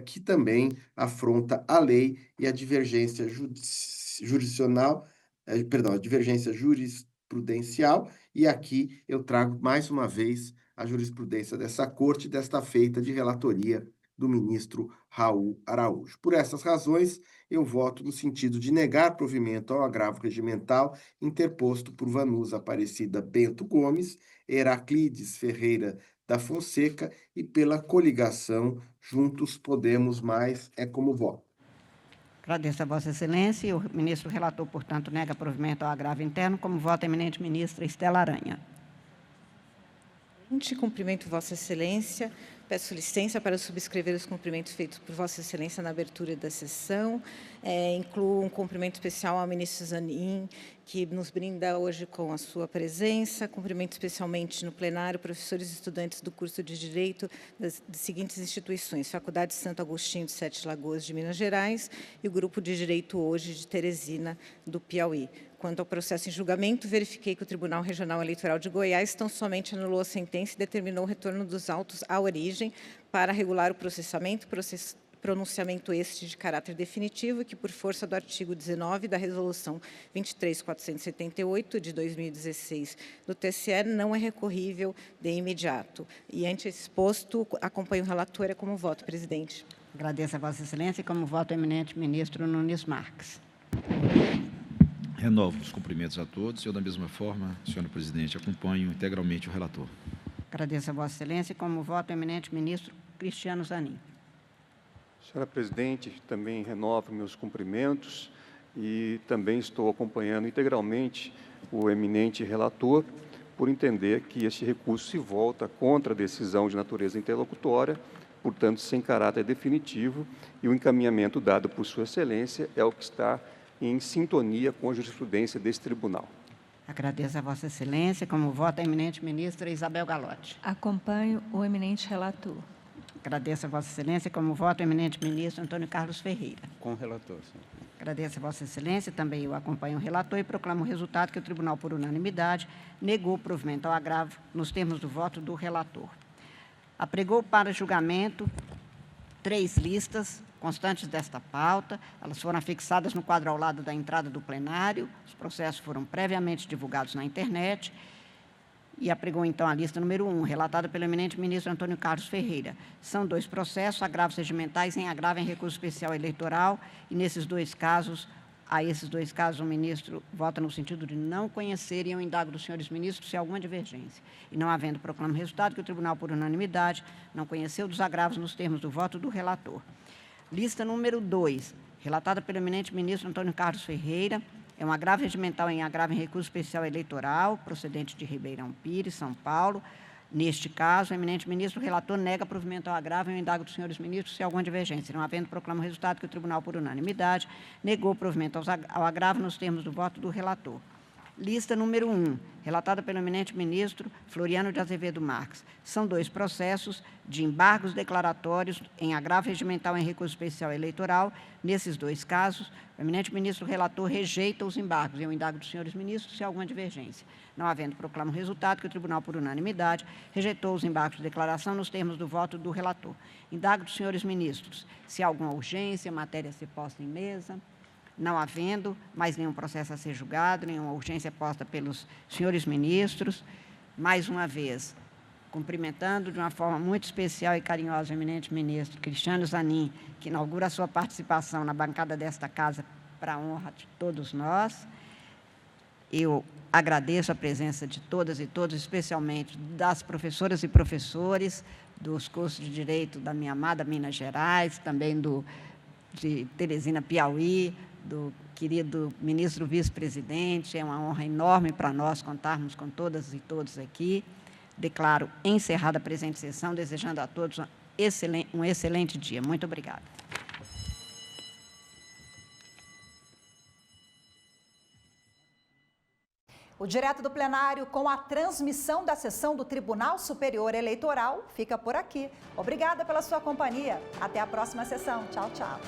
que também afronta a lei e a divergência jurisprudencial, e aqui eu trago mais uma vez a jurisprudência dessa Corte, desta feita de relatoria do ministro Raul Araújo. Por essas razões, eu voto no sentido de negar provimento ao agravo regimental interposto por Vanusa Aparecida Bento Gomes, Heraclides Ferreira da Fonseca e pela coligação Juntos Podemos Mais, como voto. Agradeço a Vossa Excelência. E o ministro relator, portanto, nega provimento ao agravo interno. Como voto, a eminente ministra Estela Aranha. Cumprimento Vossa Excelência. Peço licença para subscrever os cumprimentos feitos por Vossa Excelência na abertura da sessão. Incluo um cumprimento especial ao ministro Zanin, que nos brinda hoje com a sua presença. Cumprimento especialmente no plenário professores e estudantes do curso de Direito das seguintes instituições: Faculdade Santo Agostinho de Sete Lagoas, de Minas Gerais, e o Grupo de Direito Hoje de Teresina, do Piauí. Quanto ao processo em julgamento, verifiquei que o Tribunal Regional Eleitoral de Goiás tão somente anulou a sentença e determinou o retorno dos autos à origem para regular o pronunciamento este de caráter definitivo, que, por força do artigo 19 da Resolução 23478, de 2016, do TSE, não é recorrível de imediato. E, ante esse exposto, acompanho o relator como voto, presidente. Agradeço a Vossa Excelência e como voto, o eminente ministro Nunes Marques. Renovo os cumprimentos a todos. Eu, da mesma forma, senhora presidente, acompanho integralmente o relator. Agradeço a Vossa Excelência e como voto, o eminente ministro Cristiano Zanin. Senhora presidente, também renovo meus cumprimentos e também estou acompanhando integralmente o eminente relator por entender que este recurso se volta contra a decisão de natureza interlocutória, portanto, sem caráter definitivo, e o encaminhamento dado por Sua Excelência é o que está em sintonia com a jurisprudência desse tribunal. Agradeço a Vossa Excelência. Como voto, a eminente ministra Isabel Galotti. Acompanho o eminente relator. Agradeço a Vossa Excelência. Como voto, o eminente ministro Antônio Carlos Ferreira. Com o relator, senhor. Agradeço a Vossa Excelência. Também eu acompanho o relator e proclamo o resultado que o Tribunal, por unanimidade, negou o provimento ao agravo nos termos do voto do relator. Apregou para julgamento 3 listas constantes desta pauta. Elas foram afixadas no quadro ao lado da entrada do plenário. Os processos foram previamente divulgados na internet. E apregou, então, a lista número 1, relatada pelo eminente ministro Antônio Carlos Ferreira. São 2 processos, agravos regimentais em agravo em recurso especial eleitoral, e nesses 2 casos, A esses dois casos, o ministro vota no sentido de não conhecer e eu indago dos senhores ministros se há alguma divergência. E não havendo, proclamo o resultado que o tribunal, por unanimidade, não conheceu dos agravos nos termos do voto do relator. Lista número 2, relatada pelo eminente ministro Antônio Carlos Ferreira, é um agravo regimental em agravo em recurso especial eleitoral, procedente de Ribeirão Pires, São Paulo. Neste caso, o eminente ministro relator nega provimento ao agravo e eu indago dos senhores ministros se há alguma divergência. Não havendo, proclamo o resultado que o tribunal, por unanimidade, negou provimento ao agravo nos termos do voto do relator. Lista número 1, relatada pelo eminente ministro Floriano de Azevedo Marques. São 2 processos de embargos declaratórios em agravo regimental em recurso especial eleitoral. Nesses 2 casos, o eminente ministro relator rejeita os embargos. Eu indago dos senhores ministros se há alguma divergência. Não havendo, proclamo o resultado que o tribunal, por unanimidade, rejeitou os embargos de declaração nos termos do voto do relator. Indago dos senhores ministros se há alguma urgência, matéria a ser posta em mesa. Não havendo mais nenhum processo a ser julgado, nenhuma urgência posta pelos senhores ministros, mais uma vez, cumprimentando de uma forma muito especial e carinhosa o eminente ministro Cristiano Zanin, que inaugura a sua participação na bancada desta casa para a honra de todos nós. Eu agradeço a presença de todas e todos, especialmente das professoras e professores dos cursos de Direito da minha amada Minas Gerais, também de Teresina, Piauí, do querido ministro vice-presidente. É uma honra enorme para nós contarmos com todas e todos aqui. Declaro encerrada a presente sessão, desejando a todos um excelente dia. Muito obrigada. O Direto do Plenário, com a transmissão da sessão do Tribunal Superior Eleitoral, fica por aqui. Obrigada pela sua companhia. Até a próxima sessão. Tchau, tchau.